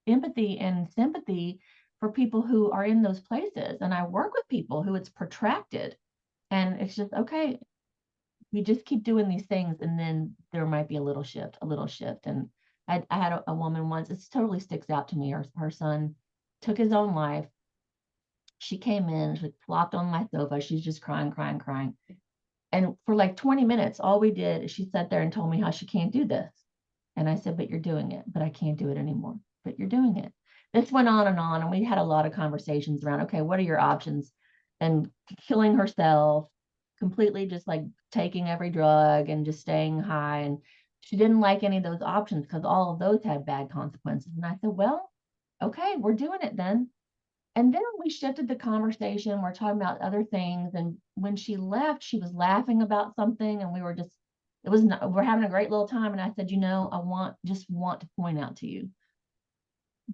empathy and sympathy for people who are in those places. And I work with people who it's protracted. And it's just, okay, we just keep doing these things and then there might be a little shift, a little shift. And I had a woman once, it totally sticks out to me. Her son took his own life. She came in, she flopped on my sofa. She's just crying, crying, crying. And for like 20 minutes, all we did is she sat there and told me how she can't do this. And I said, "But you're doing it." "But I can't do it anymore." "But you're doing it." This went on. And we had a lot of conversations around, okay, what are your options? And killing herself, completely just like taking every drug and just staying high. And she didn't like any of those options because all of those had bad consequences. And I said, "Well, okay, we're doing it then." And then we shifted the conversation. We're talking about other things. And when she left, she was laughing about something. And we were just, we're having a great little time. And I said, I just want to point out to you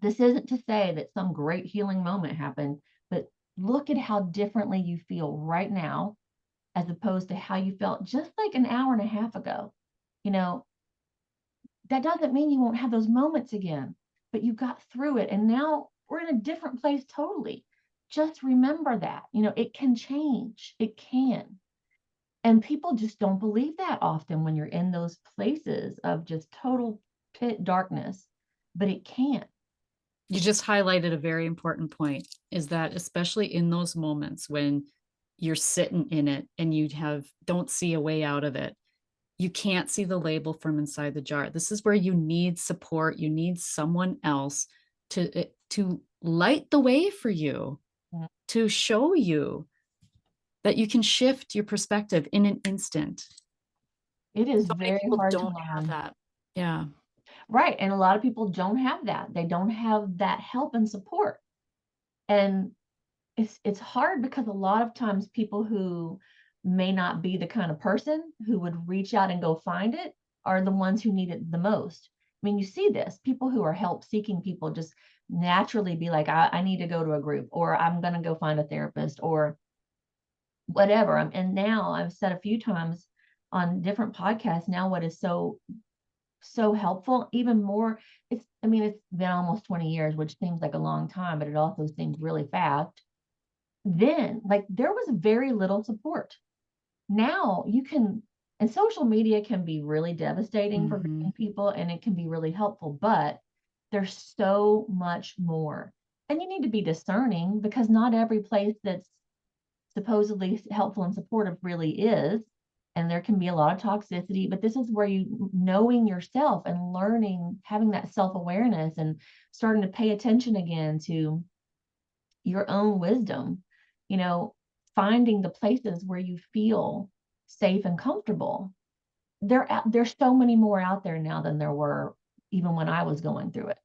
This isn't to say that some great healing moment happened, but look at how differently you feel right now as opposed to how you felt just like an hour and a half ago. You know, that doesn't mean you won't have those moments again, but you got through it. And now we're in a different place totally. Just remember that, it can change. It can. And people just don't believe that often when you're in those places of just total pit darkness, but it can. You just highlighted a very important point, is that especially in those moments when you're sitting in it and you don't see a way out of it, you can't see the label from inside the jar. This is where you need support. You need someone else to light the way for you, Mm. to show you that you can shift your perspective in an instant. It is So many very people hard to don't have learn. that. Yeah. Right. And a lot of people don't have that. They don't have that help and support. And it's hard because a lot of times people who may not be the kind of person who would reach out and go find it are the ones who need it the most. I mean, you see this, people who are help seeking people just naturally be like, I need to go to a group, or I'm going to go find a therapist, or whatever. And now I've said a few times on different podcasts now, what is so helpful, even more, it's been almost 20 years, which seems like a long time, but it also seems really fast. Then, like, there was very little support. Now you can, and social media can be really devastating for Mm-hmm. people, and it can be really helpful, but there's so much more. And you need to be discerning because not every place that's supposedly helpful and supportive really is. And there can be a lot of toxicity, but this is where you knowing yourself and learning, having that self-awareness and starting to pay attention again to your own wisdom, you know, finding the places where you feel safe and comfortable. There's so many more out there now than there were even when I was going through it.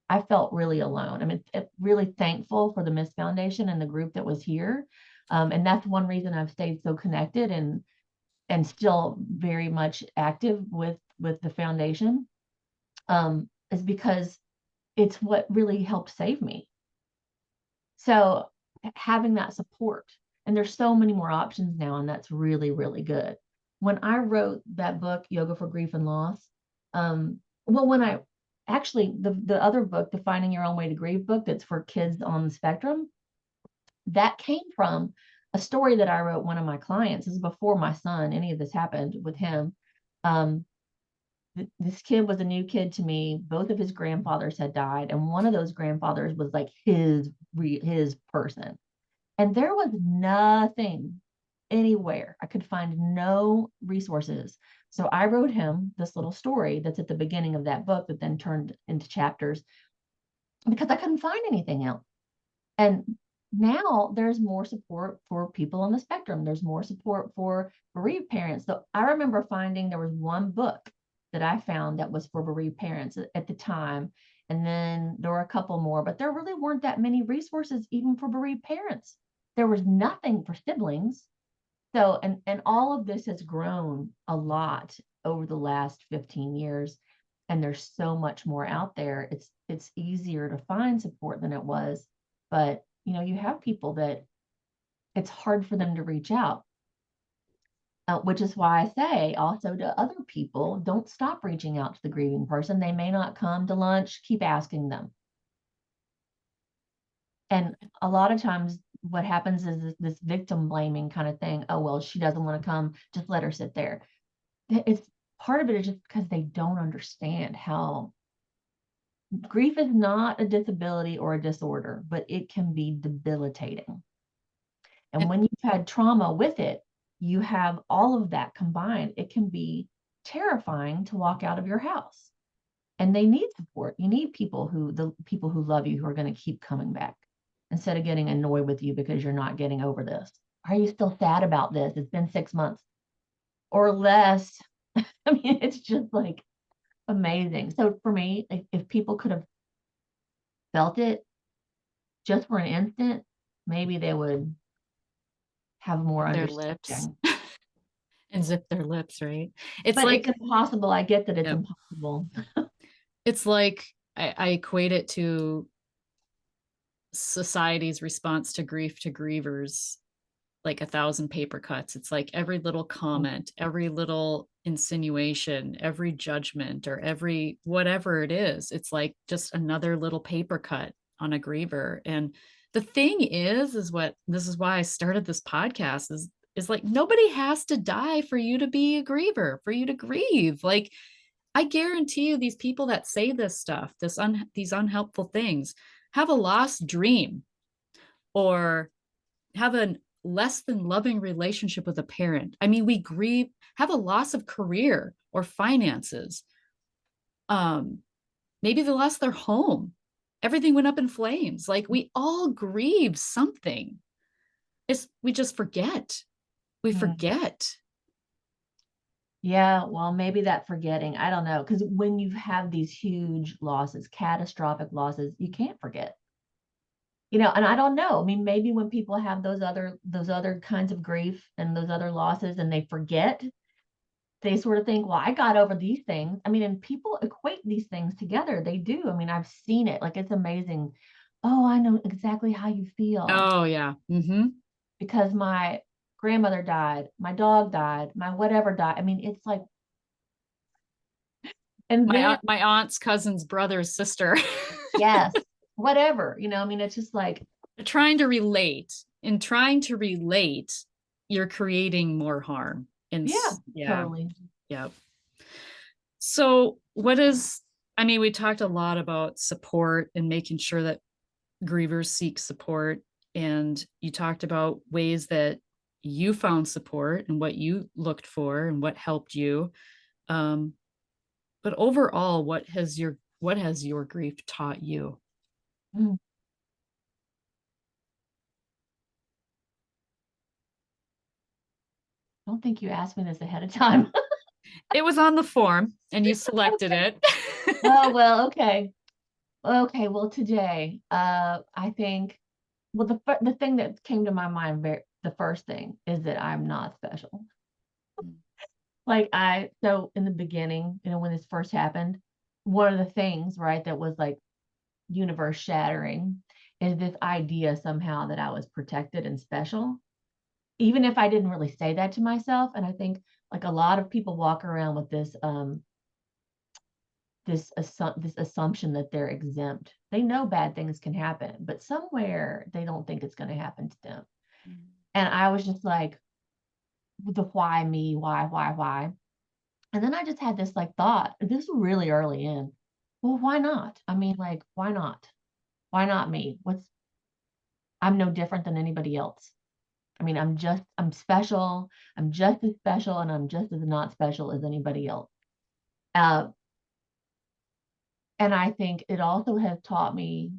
I felt really alone. I mean, really thankful for the Miss Foundation and the group that was here. And that's one reason I've stayed so connected and still very much active with the foundation, is because it's what really helped save me. So having that support, and there's so many more options now, and that's really, really good. When I wrote that book, Yoga for Grief and Loss, well, when I actually the other book, the Finding Your Own Way to Grieve book, that's for kids on the spectrum, that came from a story that I wrote one of my clients. This is before my son, any of this happened with him. Um, this kid was a new kid to me. Both of his grandfathers had died, and one of those grandfathers was like his person. And there was nothing anywhere. I could find no resources. So I wrote him this little story that's at the beginning of that book that then turned into chapters because I couldn't find anything else. And now there's more support for people on the spectrum. There's more support for bereaved parents. So I remember finding there was one book that I found that was for bereaved parents at the time. And then there were a couple more, but there really weren't that many resources even for bereaved parents. There was nothing for siblings. So, and all of this has grown a lot over the last 15 years. And there's so much more out there. It's easier to find support than it was. But you have people that it's hard for them to reach out, which is why I say also to other people, don't stop reaching out to the grieving person. They may not come to lunch, keep asking them. And a lot of times what happens is this victim blaming kind of thing. Oh, well, she doesn't want to come, just let her sit there. It's part of it is just because they don't understand how grief is not a disability or a disorder, but it can be debilitating. And And when you've had trauma with it, you have all of that combined. It can be terrifying to walk out of your house. And they need support. You need the people who love you, who are going to keep coming back instead of getting annoyed with you because you're not getting over this. Are you still sad about this? It's been 6 months or less. I mean, it's just like amazing. So for me, if people could have felt it just for an instant, maybe they would have more their lips understanding. and zip their lips, right? It's But it's like, impossible. I get that it's yep. impossible. It's like I equate it to society's response to grief to grievers, like 1,000 paper cuts. It's like every little comment, every little insinuation, every judgment, or every whatever it is, it's like just another little paper cut on a griever. And the thing is what this is why I started this podcast is like nobody has to die for you to be a griever, for you to grieve. Like I guarantee you these people that say this stuff, these unhelpful things, have a lost dream or have a less than loving relationship with a parent. I mean, we grieve, have a loss of career or finances. Um, Maybe they lost their home. Everything went up in flames. Like we all grieve something. We just forget. We Mm. forget. Yeah, well, maybe that forgetting, I don't know, because when you have these huge losses, catastrophic losses, you can't forget. And I don't know. I mean, maybe when people have those other kinds of grief and those other losses and they forget, they sort of think, well, I got over these things. I mean, and people equate these things together. They do. I mean, I've seen it. Like it's amazing. Oh, I know exactly how you feel Oh yeah. Mm-hmm. because my grandmother died, my dog died, my whatever died. I mean, it's like, and then My aunt's cousin's brother's sister. yes, whatever, I mean, it's just like, Trying to relate. In trying to relate, you're creating more harm. And yeah, yeah, totally. yeah. So, what is, I mean, we talked a lot about support and making sure that grievers seek support. And you talked about ways that you found support and what you looked for and what helped you. Um, but overall, what has your grief taught you? Mm. I don't think you asked me this ahead of time. It was on the form and you selected Okay. it. Oh, well, okay. Okay, well, today, I think, well, the thing that came to my mind, the first thing is that I'm not special. Like so in the beginning, when this first happened, one of the things, right, that was like universe shattering is this idea somehow that I was protected and special, even if I didn't really say that to myself. And I think like a lot of people walk around with this assumption that they're exempt. They know bad things can happen, but somewhere they don't think it's going to happen to them. And I was just like, the why me, why? And then I just had this like thought, this was really early in. Well, why not? I mean, like, why not? Why not me? I'm no different than anybody else. I mean, I'm special. I'm just as special and I'm just as not special as anybody else. Uh, and I think it also has taught me,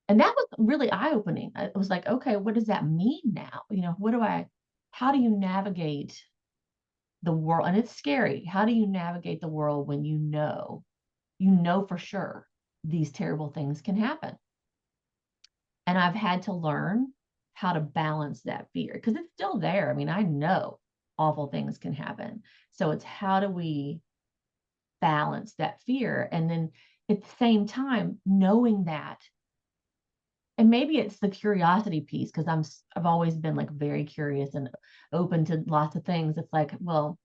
and that was really eye-opening. It was like, okay, what does that mean now? How do you navigate the world? And it's scary. How do you navigate the world when you know for sure these terrible things can happen? And I've had to learn how to balance that fear because it's still there. I mean, I know awful things can happen. So it's how do we balance that fear? And then at the same time, knowing that, and maybe it's the curiosity piece because I've always been like very curious and open to lots of things. It's like, well,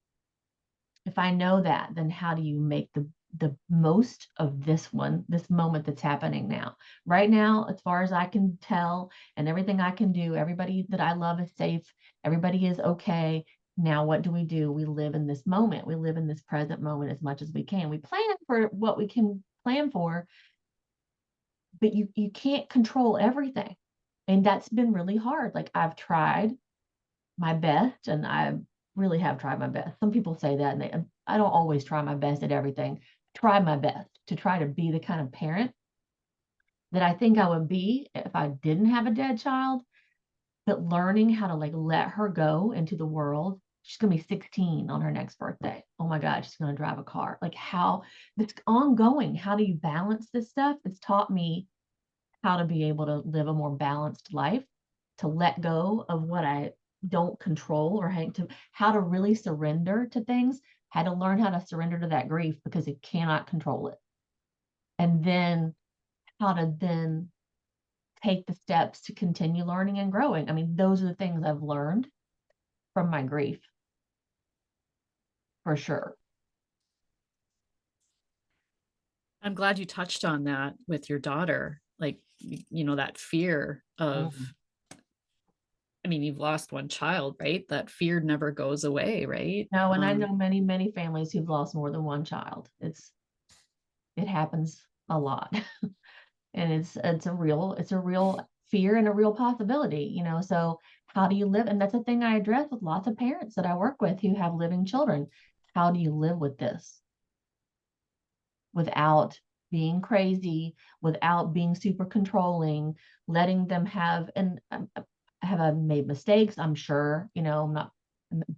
if I know that, then how do you make the most of this moment that's happening now? Right now, as far as I can tell, and everything I can do, everybody that I love is safe, everybody is okay. Now, what do? We live in this moment. We live in this present moment as much as we can. We plan for what we can plan for, but you can't control everything. And that's been really hard. Like I've tried my best and I really have tried my best. Some people say that and I don't always try my best at everything. Try my best to try to be the kind of parent that I think I would be if I didn't have a dead child, but learning how to like let her go into the world. She's going to be 16 on her next birthday. Oh my God, she's going to drive a car. Like how it's ongoing. How do you balance this stuff? It's taught me how to be able to live a more balanced life, to let go of what I don't control or how to really surrender to things, had to learn how to surrender to that grief because it cannot control it. and then how to then take the steps to continue learning and growing. I mean, those are the things I've learned from my grief, for sure. I'm glad you touched on that with your daughter. Like, that fear of, Mm. I mean, you've lost one child, right? That fear never goes away, right? No, and I know many, many families who've lost more than one child. It happens a lot. And it's a real fear and a real possibility, so how do you live? And that's a thing I address with lots of parents that I work with who have living children. How do you live with this without being crazy, without being super controlling, letting them have, and have I made mistakes? I'm sure, I'm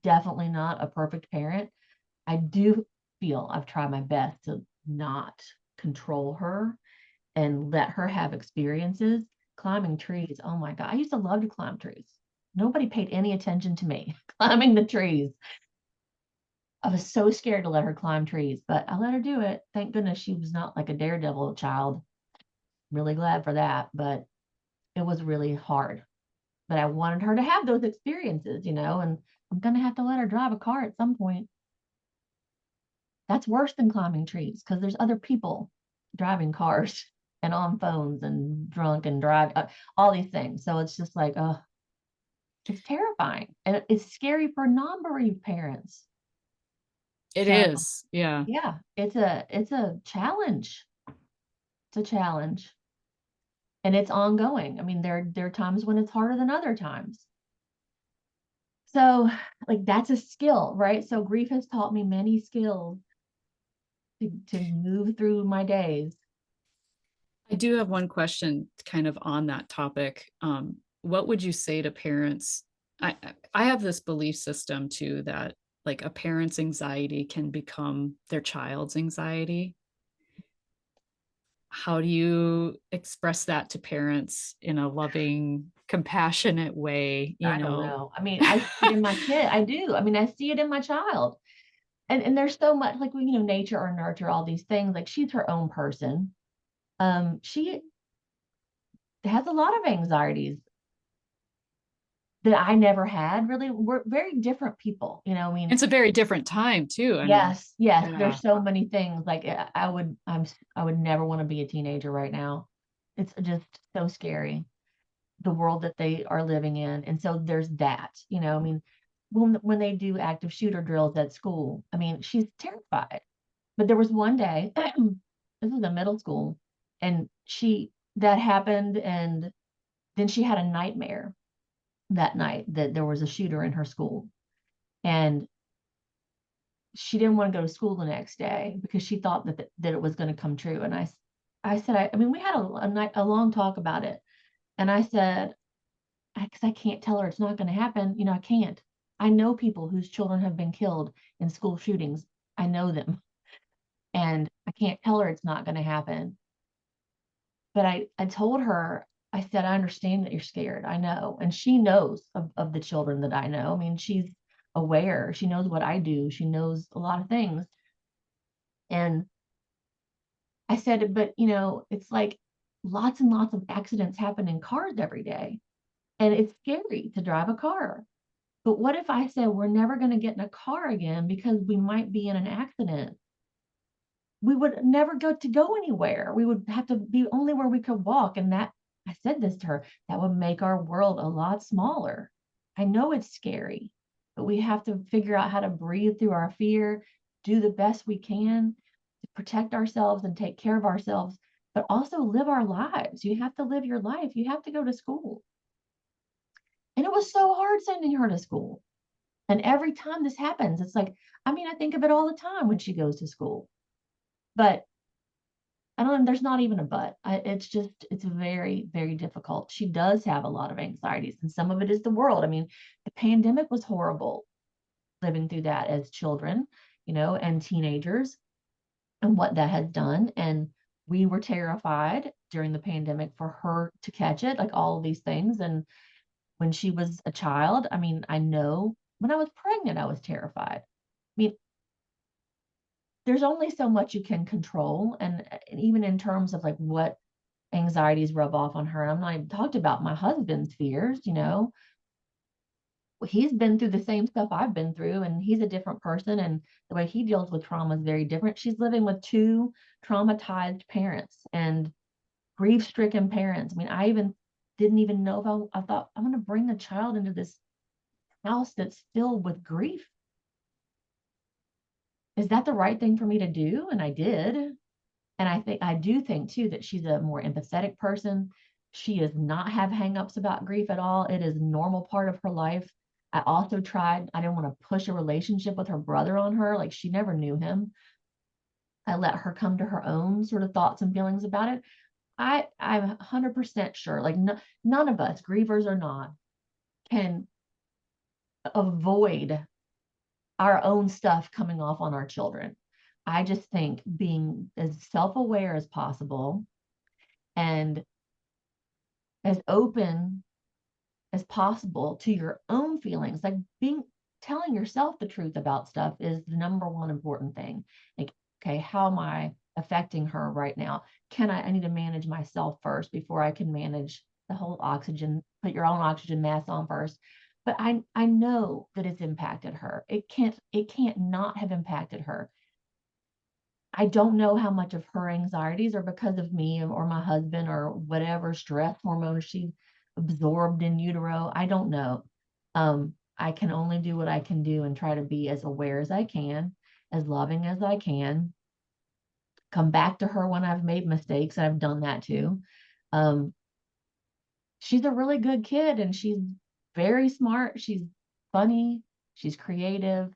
definitely not a perfect parent. I do feel I've tried my best to not control her and let her have experiences. Climbing trees, oh my God, I used to love to climb trees. Nobody paid any attention to me climbing the trees. I was so scared to let her climb trees, but I let her do it. Thank goodness she was not like a daredevil child. Really glad for that, but it was really hard. But I wanted her to have those experiences, and I'm going to have to let her drive a car at some point. That's worse than climbing trees because there's other people driving cars and on phones and drunk and drive, all these things. So it's just like, oh, it's terrifying and it's scary for non-bereaved parents. It So is. Yeah. yeah, it's a challenge. It's a challenge, and it's ongoing. I mean, there are times when it's harder than other times. So like that's a skill, right? So grief has taught me many skills to move through my days. I do have one question kind of on that topic. What would you say to parents? I have this belief system too that like a parent's anxiety can become their child's anxiety. How do you express that to parents in a loving, compassionate way, I don't know. I mean, I see it in my kid. I do. I mean, I see it in my child. And there's so much like nature or nurture, all these things. Like she's her own person. She has a lot of anxieties that I never had. Really, we're very different people. I mean, It's a very different time too. I mean, yes, yes. yeah. There's so many things. Like I would never want to be a teenager right now. It's just so scary, the world that they are living in. And so there's that. I mean, when they do active shooter drills at school, I mean, she's terrified. But there was one day, this was a middle school, and that happened, and then she had a nightmare that night that there was a shooter in her school, and she didn't want to go to school the next day because she thought that it was going to come true. And I said, I mean, we had a long talk about it, and I said, because I can't tell her it's not going to happen. I can't. I know people whose children have been killed in school shootings. I know them, and I can't tell her it's not going to happen. But I told her, I said, I understand that you're scared. I know. And she knows of the children that I know. I mean, she's aware. She knows what I do. She knows a lot of things. And I said, but it's like lots and lots of accidents happen in cars every day. And it's scary to drive a car. But what if I said we're never going to get in a car again because we might be in an accident? We would never go anywhere. We would have to be only where we could walk. And that, I said this to her, that would make our world a lot smaller. I know it's scary, but we have to figure out how to breathe through our fear, do the best we can to protect ourselves and take care of ourselves, but also live our lives. You have to live your life. You have to go to school. And it was so hard sending her to school. And every time this happens, it's like, I mean, I think of it all the time when she goes to school. But I don't know, there's not even a but. It's very, very difficult. She does have a lot of anxieties, and some of it is the world. I mean, the pandemic was horrible living through that as children, and teenagers, and what that has done. And we were terrified during the pandemic for her to catch it, like all of these things. And when she was a child, I mean, I know when I was pregnant, I was terrified. I mean, there's only so much you can control. And even in terms of like what anxieties rub off on her, I'm not even talked about my husband's fears, he's been through the same stuff I've been through, and he's a different person, and the way he deals with trauma is very different. She's living with two traumatized parents and grief-stricken parents. I mean, I even didn't even know if I thought I'm going to bring a child into this house that's filled with grief. Is that the right thing for me to do? And I did. And I do think too that she's a more empathetic person. She does not have hangups about grief at all. It is a normal part of her life. I also tried, I didn't want to push a relationship with her brother on her. Like, she never knew him. I let her come to her own sort of thoughts and feelings about it. I'm 100% sure, like, none of us, grievers or not, can avoid our own stuff coming off on our children. I just think being as self-aware as possible and as open as possible to your own feelings, like telling yourself the truth about stuff, is the number one important thing. Like, okay, how am I affecting her right now? I need to manage myself first before I can manage the whole oxygen, put your own oxygen mask on first. But I know that it's impacted her. It can't not have impacted her. I don't know how much of her anxieties are because of me or my husband or whatever stress hormone she absorbed in utero. I don't know. I can only do what I can do and try to be as aware as I can, as loving as I can, come back to her when I've made mistakes, and I've done that too. Um, she's a really good kid, and she's very smart. She's funny. She's creative.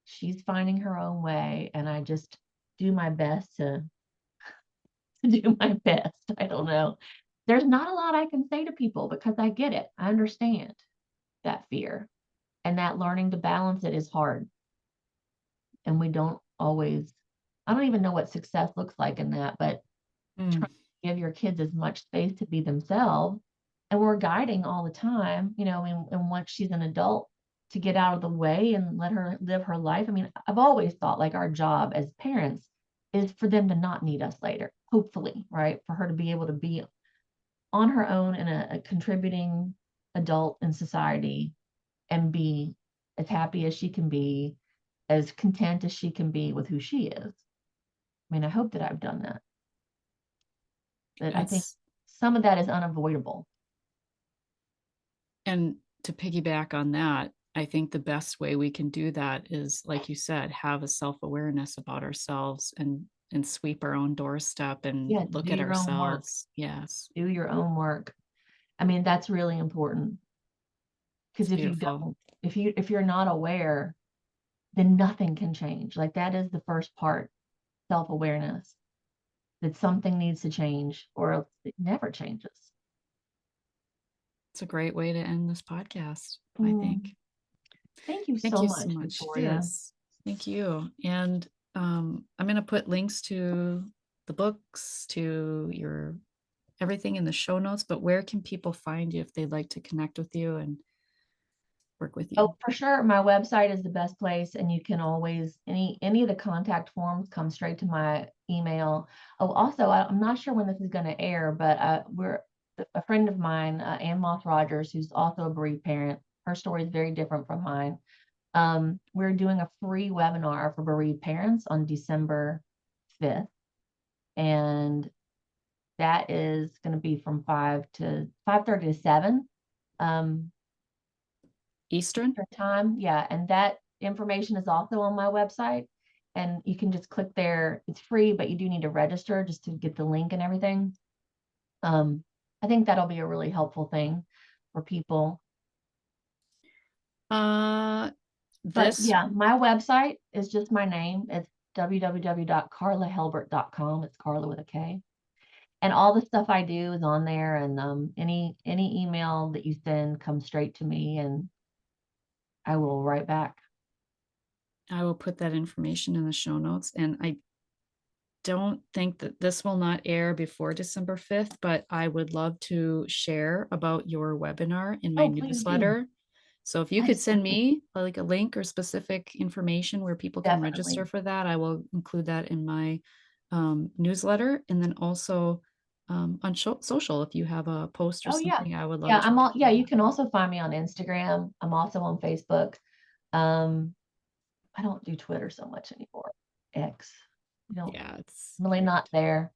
She's finding her own way. And I just do my best to do my best. I don't know. There's not a lot I can say to people because I get it. I understand that fear, and that learning to balance it is hard. And we don't always, I don't even know what success looks like in that, but Mm. trying to give your kids as much space to be themselves. And we're guiding all the time, and once she's an adult, to get out of the way and let her live her life. I mean, I've always thought like our job as parents is for them to not need us later, hopefully, right? For her to be able to be on her own and a contributing adult in society and be as happy as she can be, as content as she can be with who she is. I mean, I hope that I've done that. But I think It's some of that is unavoidable. And to piggyback on that, I think the best way we can do that is, like you said, have a self-awareness about ourselves and sweep our own doorstep and Yeah, look do at your own work. ourselves. Yes, Do your own work. I mean, that's really important it's because if you beautiful. don't, if you're not aware, then nothing can change. Like, that is the first part, self-awareness, that something needs to change or else it never changes. It's a great way to end this podcast, I Mm, think. thank you Thank so you so much, much. Victoria. Yes, thank you. And I'm going to put links to the books, to your everything in the show notes, but where can people find you if they'd like to connect with you and work with Oh, you? for sure. My website is the best place, and you can always, any of the contact forms come straight to my email. Oh, also, I'm not sure when this is going to air, but we're a friend of mine, Ann Moss Rogers, who's also a bereaved parent. Her story is very different from mine. We're doing a free webinar for bereaved parents on December 5th, and that is going to be from 5:30 to 7. Um, Eastern? time. Yeah. And that information is also on my website. And you can just click there. It's free, but you do need to register just to get the link and everything. Um, I think that'll be a really helpful thing for people. Uh, But this yeah, my website is just my name. It's www.karlahelbert.com. It's Karla with a K. And all the stuff I do is on there. And any email that you send comes straight to me, and I will write back. I will put that information in the show notes. And I don't think that this will not air before December 5th, but I would love to share about your webinar in my Oh, please do. newsletter So if you could send Absolutely. me like a link or specific information where people can register Definitely. for that, I will include that in my newsletter. And then also on social, if you have a post or Oh, yeah. something, I would love Yeah, to. yeah, you can also find me on Instagram. I'm also on Facebook. Um, I don't do Twitter so much anymore. X. You don't Yeah, it's I'm really weird. not there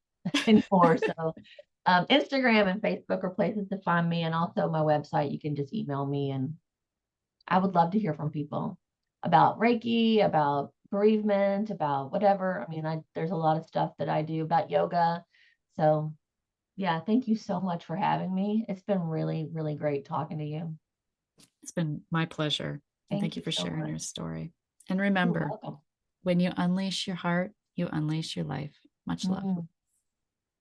anymore. So Instagram and Facebook are places to find me, and also my website. You can just email me, and I would love to hear from people about Reiki, about bereavement, about whatever. I mean, there's a lot of stuff that I do about yoga. So yeah, thank you so much for having me. It's been really, really great talking to you. It's been my pleasure. And thank Thank you you for so sharing much. your story. And You're remember, welcome. when you unleash your heart, you unleash your life. Much love. Mm.